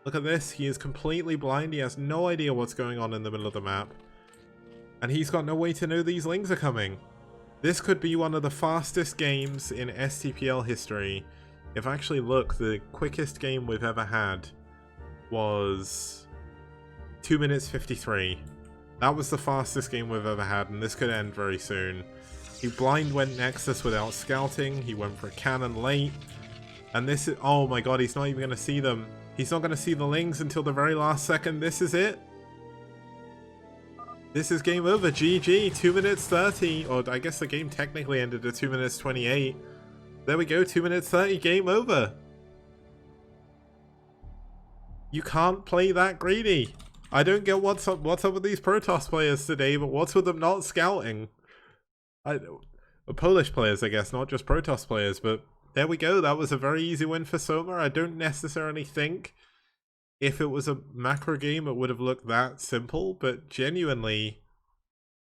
Look at this. He is completely blind. He has no idea what's going on in the middle of the map. And he's got no way to know these lings are coming. This could be one of the fastest games in STPL history. If I actually look, the quickest game we've ever had was 2 minutes 53. That was the fastest game we've ever had, and this could end very soon. He blind went Nexus without scouting. He went for a cannon late. And this is... oh my god, he's not even going to see them. He's not going to see the lings until the very last second. This is it. This is game over. GG. 2 minutes 30. Or I guess the game technically ended at 2 minutes 28. There we go. 2 minutes 30. Game over. You can't play that greedy. I don't get what's up with these Protoss players today, but what's with them not scouting? Polish players, I guess, not just Protoss players, but there we go. That was a very easy win for Soma. I don't necessarily think if it was a macro game it would have looked that simple, but genuinely,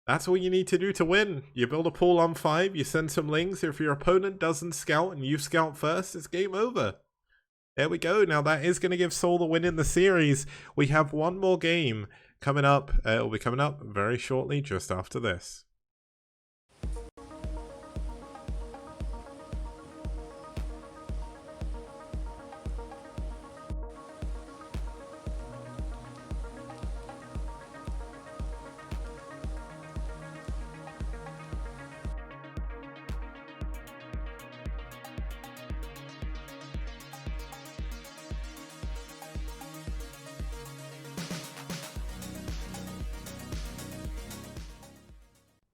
that's all you need to do to win. You build a pool on 5, you send some lings. If your opponent doesn't scout and you scout first, it's game over. There we go. Now that is going to give SouL the win in the series. We have one more game coming up. It'll be coming up very shortly, just after this.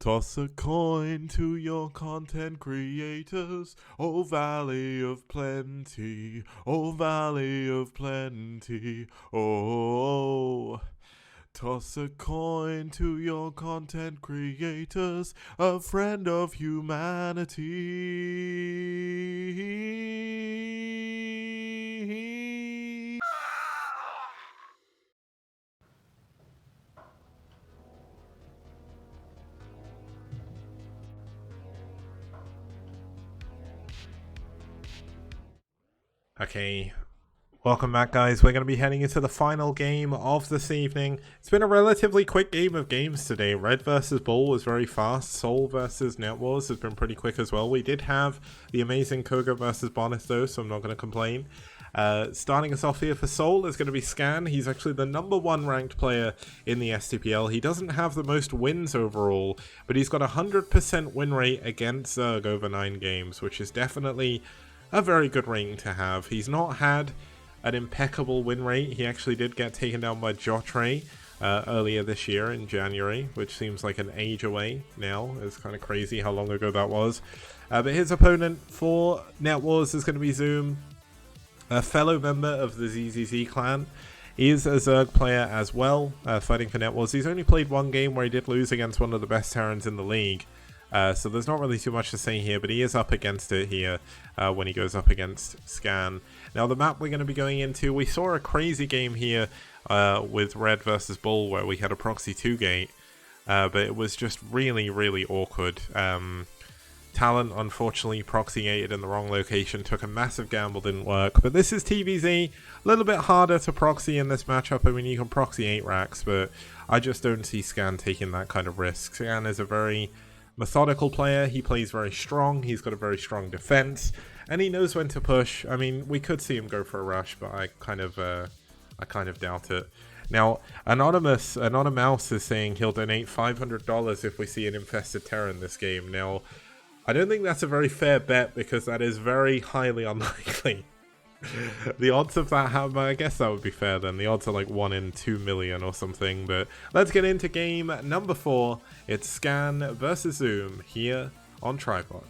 Toss a coin to your content creators, oh valley of plenty, oh valley of plenty, oh. Toss a coin to your content creators, a friend of humanity. Okay, welcome back guys. We're going to be heading into the final game of this evening. It's been a relatively quick game of games today. Red versus Bull was very fast. SouL versus NetWars has been pretty quick as well. We did have the amazing Koga versus Bonus though, so I'm not going to complain. Starting us off here for SouL is going to be Scan. He's actually the #1 ranked player in the STPL. He doesn't have the most wins overall, but he's got a 100% win rate against Zerg over 9 games, which is definitely a very good rating to have. He's not had an impeccable win rate. He actually did get taken down by Jotre earlier this year in January, which seems like an age away now. It's kind of crazy how long ago that was. But his opponent for NetWars is going to be Zoom, a fellow member of the ZZZ clan. He is a Zerg player as well, fighting for NetWars. He's only played one game where he did lose against one of the best Terrans in the league. So there's not really too much to say here, but he is up against it here when he goes up against Scan. Now the map we're going to be going into, we saw a crazy game here with Red versus Bull where we had a proxy 2 gate, but it was just really, really awkward. Talent unfortunately proxy gated in the wrong location, took a massive gamble, didn't work. But this is TVZ, a little bit harder to proxy in this matchup. I mean, you can proxy 8 racks, but I just don't see Scan taking that kind of risk. Scan is a very methodical player. He plays very strong. He's got a very strong defense, and he knows when to push. I mean, we could see him go for a rush, but I kind of doubt it. Now, Anonymous is saying he'll donate $500 if we see an infested Terra in this game. Now, I don't think that's a very fair bet because that is very highly unlikely. The odds of that happening, I guess that would be fair then. The odds are like 1 in 2 million or something. But let's get into game number 4. It's Scan versus Zoom here on Tripod.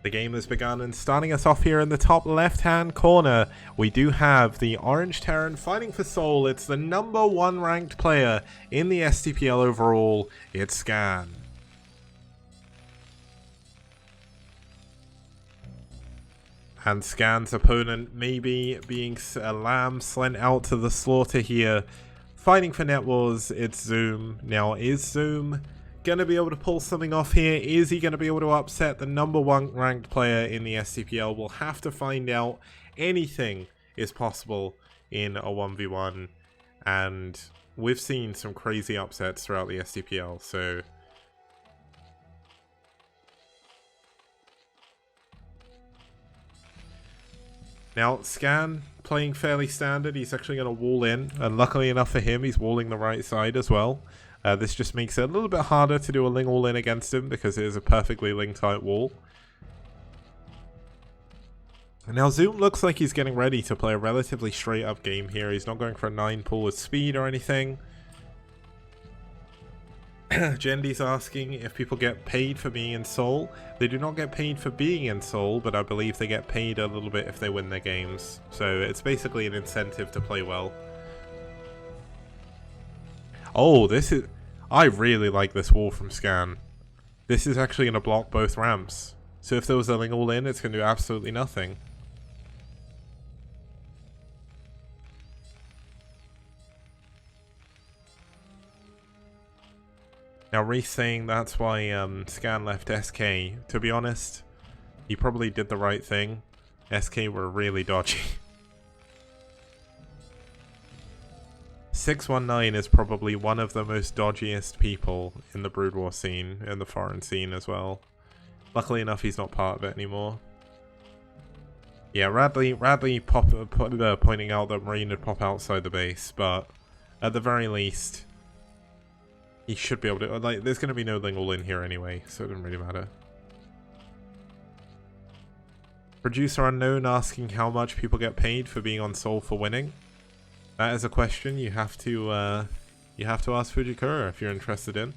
The game has begun, and starting us off here in the top left-hand corner, we do have the Orange Terran fighting for SouL. It's the number 1 ranked player in the STPL overall. It's Scan. And Scan's opponent maybe being a lamb sent out to the slaughter here. Fighting for NetWars, it's Zoom. Now, is Zoom going to be able to pull something off here? Is he going to be able to upset the number 1 ranked player in the STPL? We'll have to find out. Anything is possible in a 1v1, and we've seen some crazy upsets throughout the STPL, so now Scan playing fairly standard. He's actually going to wall in, and luckily enough for him, he's walling the right side as well. This just makes it a little bit harder to do a Ling all in against him because it is a perfectly Ling tight wall. Now Zoom looks like he's getting ready to play a relatively straight up game here. He's not going for a 9 pull with speed or anything. Jendy's asking if people get paid for being in SouL. They do not get paid for being in SouL, but I believe they get paid a little bit if they win their games. So it's basically an incentive to play well. Oh, this is... I really like this wall from Scan. This is actually going to block both ramps. So if there was a Ling all in, it's going to do absolutely nothing. Now Reese saying that's why Scan left SK. To be honest, he probably did the right thing. SK were really dodgy. 619 is probably one of the most dodgiest people in the Brood War scene, in the foreign scene as well. Luckily enough, he's not part of it anymore. Yeah, Radley pointing out that Marine would pop outside the base, but at the very least, he should be able to. Like, there's going to be no Ling all in here anyway, so it doesn't really matter. Producer Unknown asking how much people get paid for being on SouL for winning. That is a question you have to ask Fujikura if you're interested in,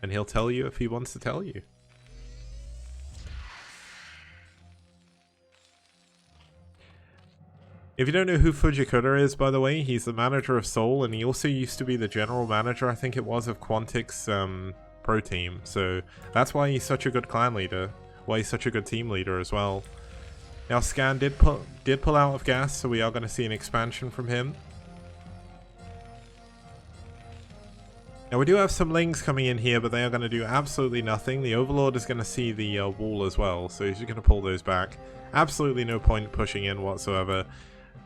and he'll tell you if he wants to tell you. If you don't know who Fujikura is, by the way, he's the manager of SouL, and he also used to be the general manager, I think it was, of Quantic's pro team. So that's why he's such a good clan leader, why he's such a good team leader as well. Now Scan did pull out of gas, so we are going to see an expansion from him. Now we do have some Lings coming in here, but they are going to do absolutely nothing. The Overlord is going to see the wall as well, so he's just going to pull those back. Absolutely no point pushing in whatsoever.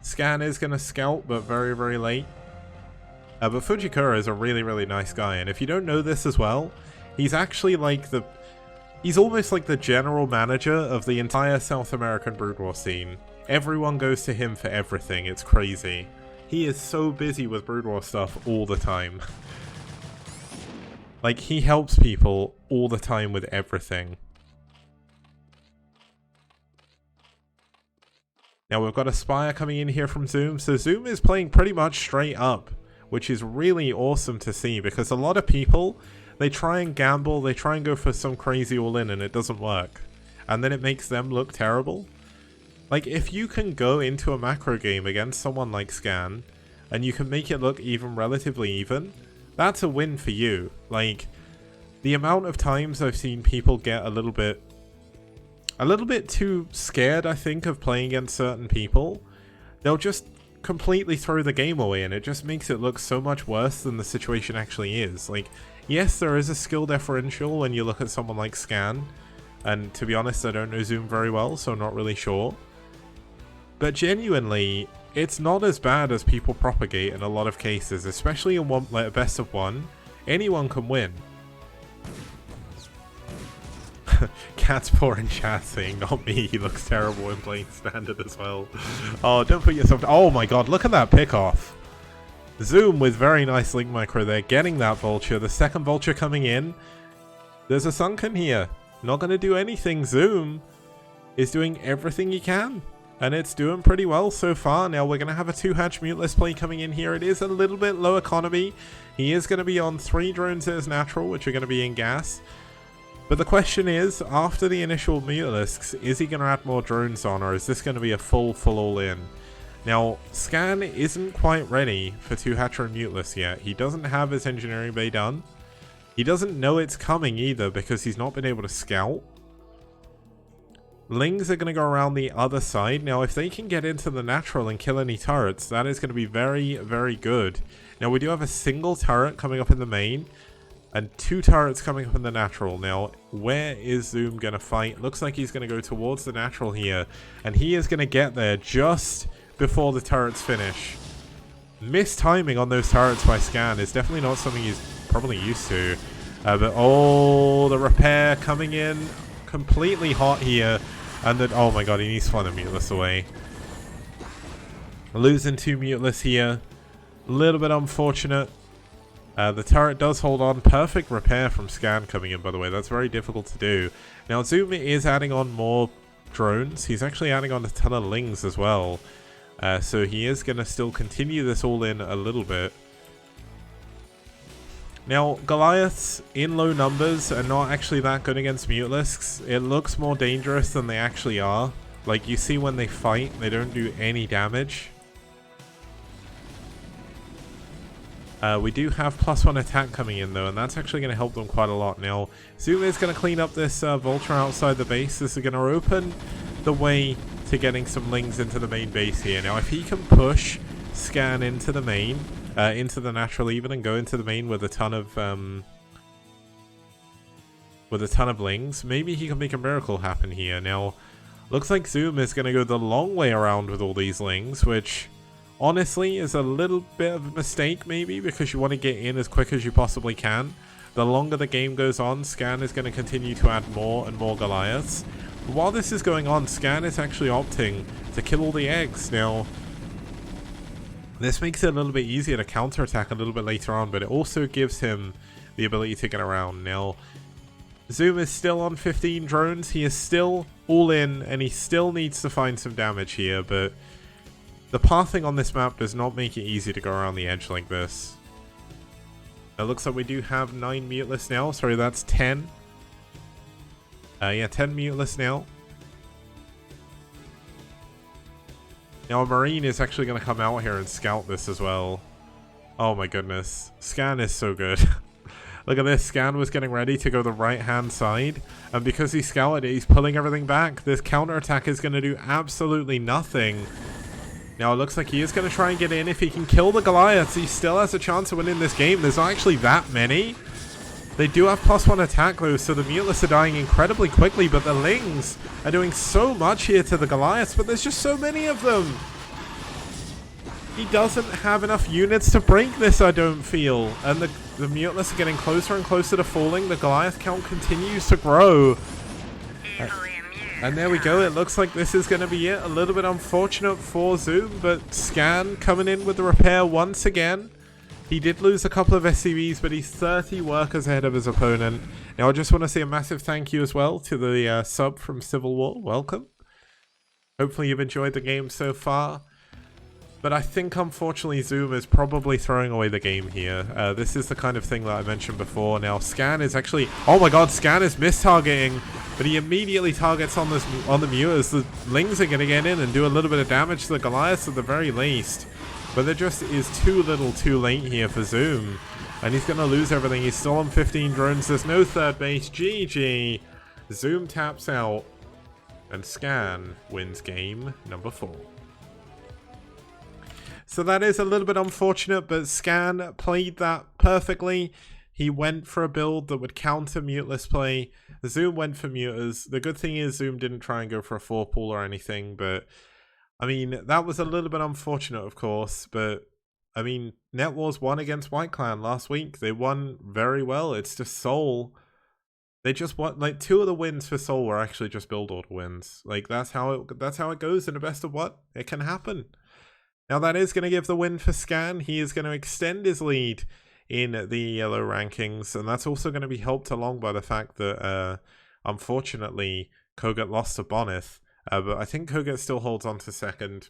Scan is going to scout, but very, very late. But Fujikura is a really, really nice guy, and if you don't know this as well, he's actually like the... He's almost like the general manager of the entire South American Brood War scene. Everyone goes to him for everything, it's crazy. He is so busy with Brood War stuff all the time. Like, he helps people all the time with everything. Now we've got a Spire coming in here from Zoom. So Zoom is playing pretty much straight up, which is really awesome to see, because a lot of people, they try and gamble, they try and go for some crazy all-in and it doesn't work. And then it makes them look terrible. Like, if you can go into a macro game against someone like Scan, and you can make it look even relatively even, that's a win for you. Like, the amount of times I've seen people get a little bit too scared, I think, of playing against certain people, they'll just completely throw the game away, and it just makes it look so much worse than the situation actually is. Like, yes, there is a skill differential when you look at someone like Scan, and to be honest, I don't know Zoom very well, so I'm not really sure. But genuinely, it's not as bad as people propagate in a lot of cases, especially in like a best of one. Anyone can win. Cat's poor in chat saying, not me, he looks terrible in playing standard as well. Oh, don't put yourself... Oh my god, look at that pick off. Zoom with very nice link micro there, getting that vulture. The second vulture coming in. There's a sunken here. Not going to do anything. Zoom is doing everything he can. And it's doing pretty well so far. Now we're going to have a 2-hatch muteless play coming in here. It is a little bit low economy. He is going to be on 3 drones as natural, which are going to be in gas. But the question is, after the initial mutelisks, is he going to add more drones on, or is this going to be a full all-in? Now, Scan isn't quite ready for 2-hatcher and muteless yet. He doesn't have his engineering bay done. He doesn't know it's coming either because he's not been able to scout. Lings are going to go around the other side. Now, if they can get into the natural and kill any turrets, that is going to be very, very good. Now, we do have a single turret coming up in the main and 2 turrets coming up in the natural. Now, where is Zoom going to fight? Looks like he's going to go towards the natural here, and he is going to get there just before the turrets finish. Missed timing on those turrets by Scan is definitely not something he's probably used to. But oh, the repair coming in completely hot here. And then, oh my god, he needs to find the muteless away. Losing 2 muteless here. A little bit unfortunate. The turret does hold on. Perfect repair from Scan coming in, by the way. That's very difficult to do. Now, Zoom is adding on more drones. He's actually adding on a ton of Lings as well. So he is going to still continue this all in a little bit. Now, Goliaths in low numbers are not actually that good against mutelisks. It looks more dangerous than they actually are. Like, you see when they fight, they don't do any damage. We do have +1 attack coming in though, and that's actually going to help them quite a lot. Now, Zoom is going to clean up this Vulture outside the base. This is going to open the way to getting some Lings into the main base here. Now, if he can push Scan into the main, into the natural even, and go into the main with a ton of Lings, maybe he can make a miracle happen here. Now, looks like Zoom is going to go the long way around with all these Lings, which honestly is a little bit of a mistake maybe, because you want to get in as quick as you possibly can. The longer the game goes on, Scan is going to continue to add more and more Goliaths. But while this is going on, Scan is actually opting to kill all the eggs. Now, this makes it a little bit easier to counterattack a little bit later on, but it also gives him the ability to get around. Now, Zoom is still on 15 drones. He is still all in, and he still needs to find some damage here, but the pathing on this map does not make it easy to go around the edge like this. It looks like we do have 9 muteless now. Sorry, that's 10. Yeah, 10 muteless now. Now, a Marine is actually going to come out here and scout this as well. Oh my goodness. Scan is so good. Look at this. Scan was getting ready to go the right-hand side. And because he scouted it, he's pulling everything back. This counterattack is going to do absolutely nothing. Now, it looks like he is going to try and get in. If he can kill the Goliaths, he still has a chance of winning this game. There's not actually that many. They do have +1 attack though, so the muteless are dying incredibly quickly, but the Lings are doing so much here to the Goliaths, but there's just so many of them. He doesn't have enough units to break this, I don't feel. And the muteless are getting closer and closer to falling. The Goliath count continues to grow. And there we go. It looks like this is going to be it. A little bit unfortunate for Zoom, but Scan coming in with the repair once again. He did lose a couple of SCVs, but he's 30 workers ahead of his opponent. Now, I just want to say a massive thank you as well to the sub from Civil War. Welcome. Hopefully you've enjoyed the game so far. But I think, unfortunately, Zoom is probably throwing away the game here. This is the kind of thing that I mentioned before. Now, Scan is actually... Oh my god, Scan is miss-targeting, but he immediately targets on the Muters. The Lings are going to get in and do a little bit of damage to the Goliaths at the very least. But there just is too little too late here for Zoom. And he's going to lose everything. He's still on 15 drones. There's no third base. GG. Zoom taps out. And Scan wins game number 4. So that is a little bit unfortunate, but Scan played that perfectly. He went for a build that would counter muteless play. Zoom went for muters. The good thing is Zoom didn't try and go for a 4-pool or anything, but... I mean, that was a little bit unfortunate, of course, but, I mean, NetWars won against White Clan last week. They won very well. It's just SouL They just want, like, 2 of the wins for SouL were actually just build order wins. Like, that's how it goes in a best of what? It can happen. Now that is going to give the win for Scan. He is going to extend his lead in the yellow rankings, and that's also going to be helped along by the fact that unfortunately Kogut lost to Bonneth, but I think Kogut still holds on to second.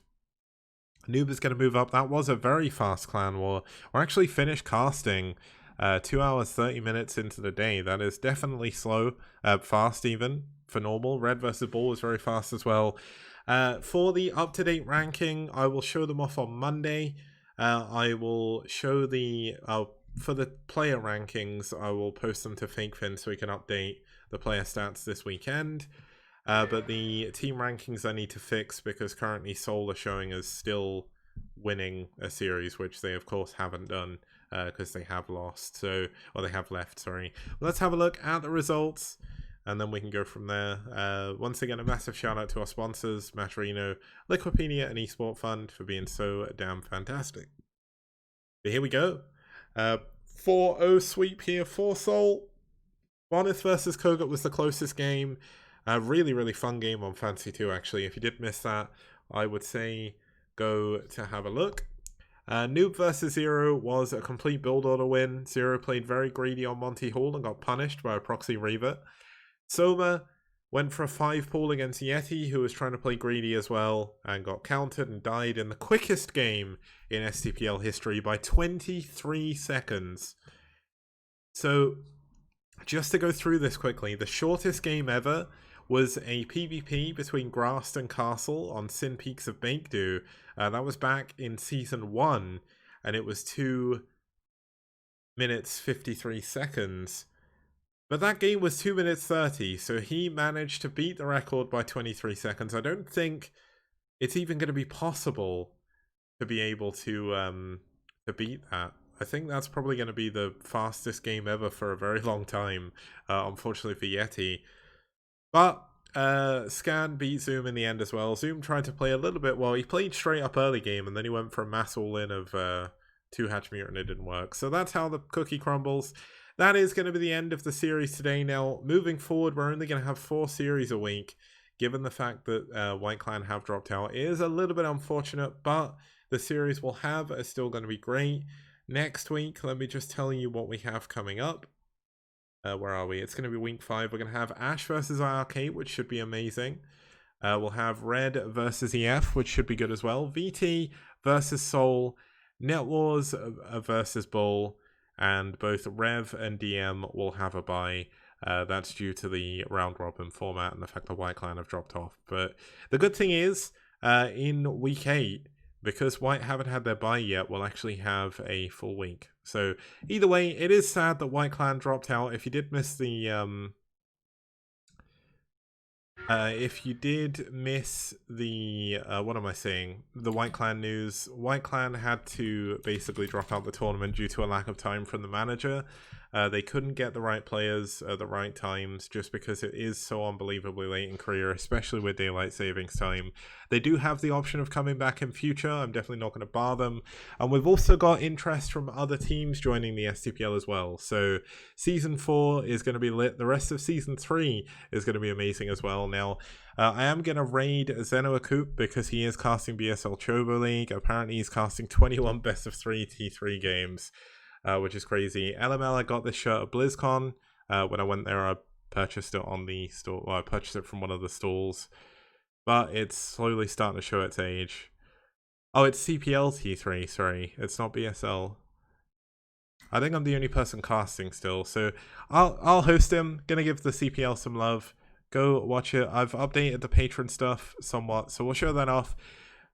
Noob is going to move up. That was a very fast clan war. We're actually finished casting 2 hours 30 minutes into the day. That is definitely slow, fast even for normal. Red versus Bull was very fast as well. For the up-to-date ranking, I will show them off on Monday. I will show the for the player rankings, I will post them to FakeFin so we can update the player stats this weekend. But the team rankings I need to fix because currently SouL are showing as still winning a series, which they of course haven't done because they have lost. So, or they have left, sorry. Let's have a look at the results and then we can go from there. Once again, a massive shout out to our sponsors, Maturino, Liquipedia, and Esport Fund for being so damn fantastic. But here we go. 4-0 sweep here for SouL. Bonneth versus Kogut was the closest game. A really, really fun game on Fantasy 2, actually. If you did miss that, I would say go to have a look. Noob versus Zero was a complete build order win. Zero played very greedy on Monty Hall and got punished by a proxy Reaver. Soma went for a 5-pool against Yeti, who was trying to play greedy as well, and got countered and died in the quickest game in STPL history by 23 seconds. So, just to go through this quickly, the shortest game ever was a PvP between Grast and Castle on Sin Peaks of Bakedo. That was back in Season 1, and it was 2 minutes 53 seconds. But that game was 2 minutes 30, so he managed to beat the record by 23 seconds. I don't think it's even going to be possible to be able to beat that. I think that's probably going to be the fastest game ever for a very long time, unfortunately for Yeti. But Scan beat Zoom in the end as well. Zoom tried to play a little bit well. He played straight up early game, and then he went for a mass all-in of 2 Hatch Mute, and it didn't work. So that's how the cookie crumbles. That is going to be the end of the series today. Now, moving forward, we're only going to have 4 series a week, given the fact that White Clan have dropped out. It is a little bit unfortunate, but the series we'll have is still going to be great. Next week, let me just tell you what we have coming up. Where are we? It's going to be week 5. We're going to have Ash versus IRK, which should be amazing. We'll have Red versus EF, which should be good as well. VT versus SouL. NetWars versus Bull. And both Rev and DM will have a bye. That's due to the round robin format and the fact that White Clan have dropped off. But the good thing is, in week 8, because White haven't had their bye yet, we'll actually have a full week. So either way, it is sad that White Clan dropped out. If you did miss the what am I saying? The White Clan news. White Clan had to basically drop out the tournament due to a lack of time from the manager. They couldn't get the right players at the right times just because it is so unbelievably late in career, especially with daylight savings time. They do have the option of coming back in future. I'm definitely not going to bar them. And we've also got interest from other teams joining the STPL as well. So Season 4 is going to be lit. The rest of Season 3 is going to be amazing as well. Now, I am going to raid Zeno Acoop because he is casting BSL Chobo League. Apparently he's casting 21 best of 3 T3 games. Which is crazy. LML, I got this shirt at BlizzCon. When I went there, I purchased it on the store. Well, I purchased it from one of the stalls. But it's slowly starting to show its age. Oh, it's CPL T3, sorry. It's not BSL. I think I'm the only person casting still. So I'll host him. Gonna give the CPL some love. Go watch it. I've updated the patron stuff somewhat. So we'll show that off.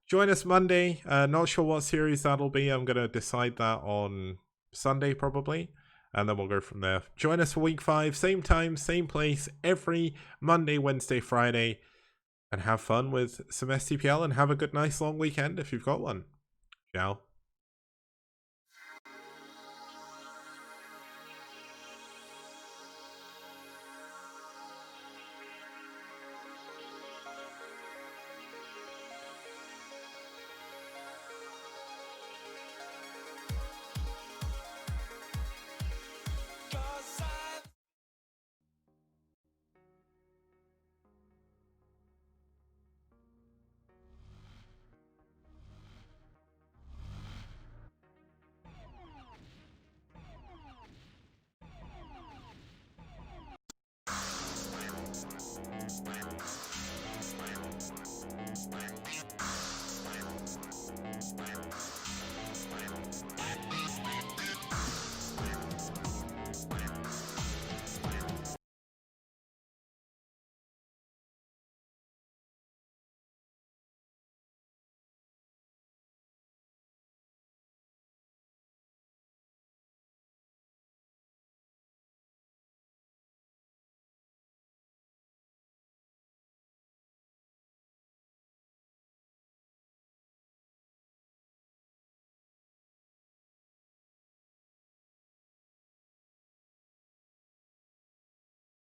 Join us Monday. Not sure what series that'll be. I'm gonna decide that on Sunday probably, and then we'll go from there. Join us for week 5, same time, same place, every Monday, Wednesday, Friday, and have fun with some STPL and have a good, nice long weekend if you've got one. Ciao.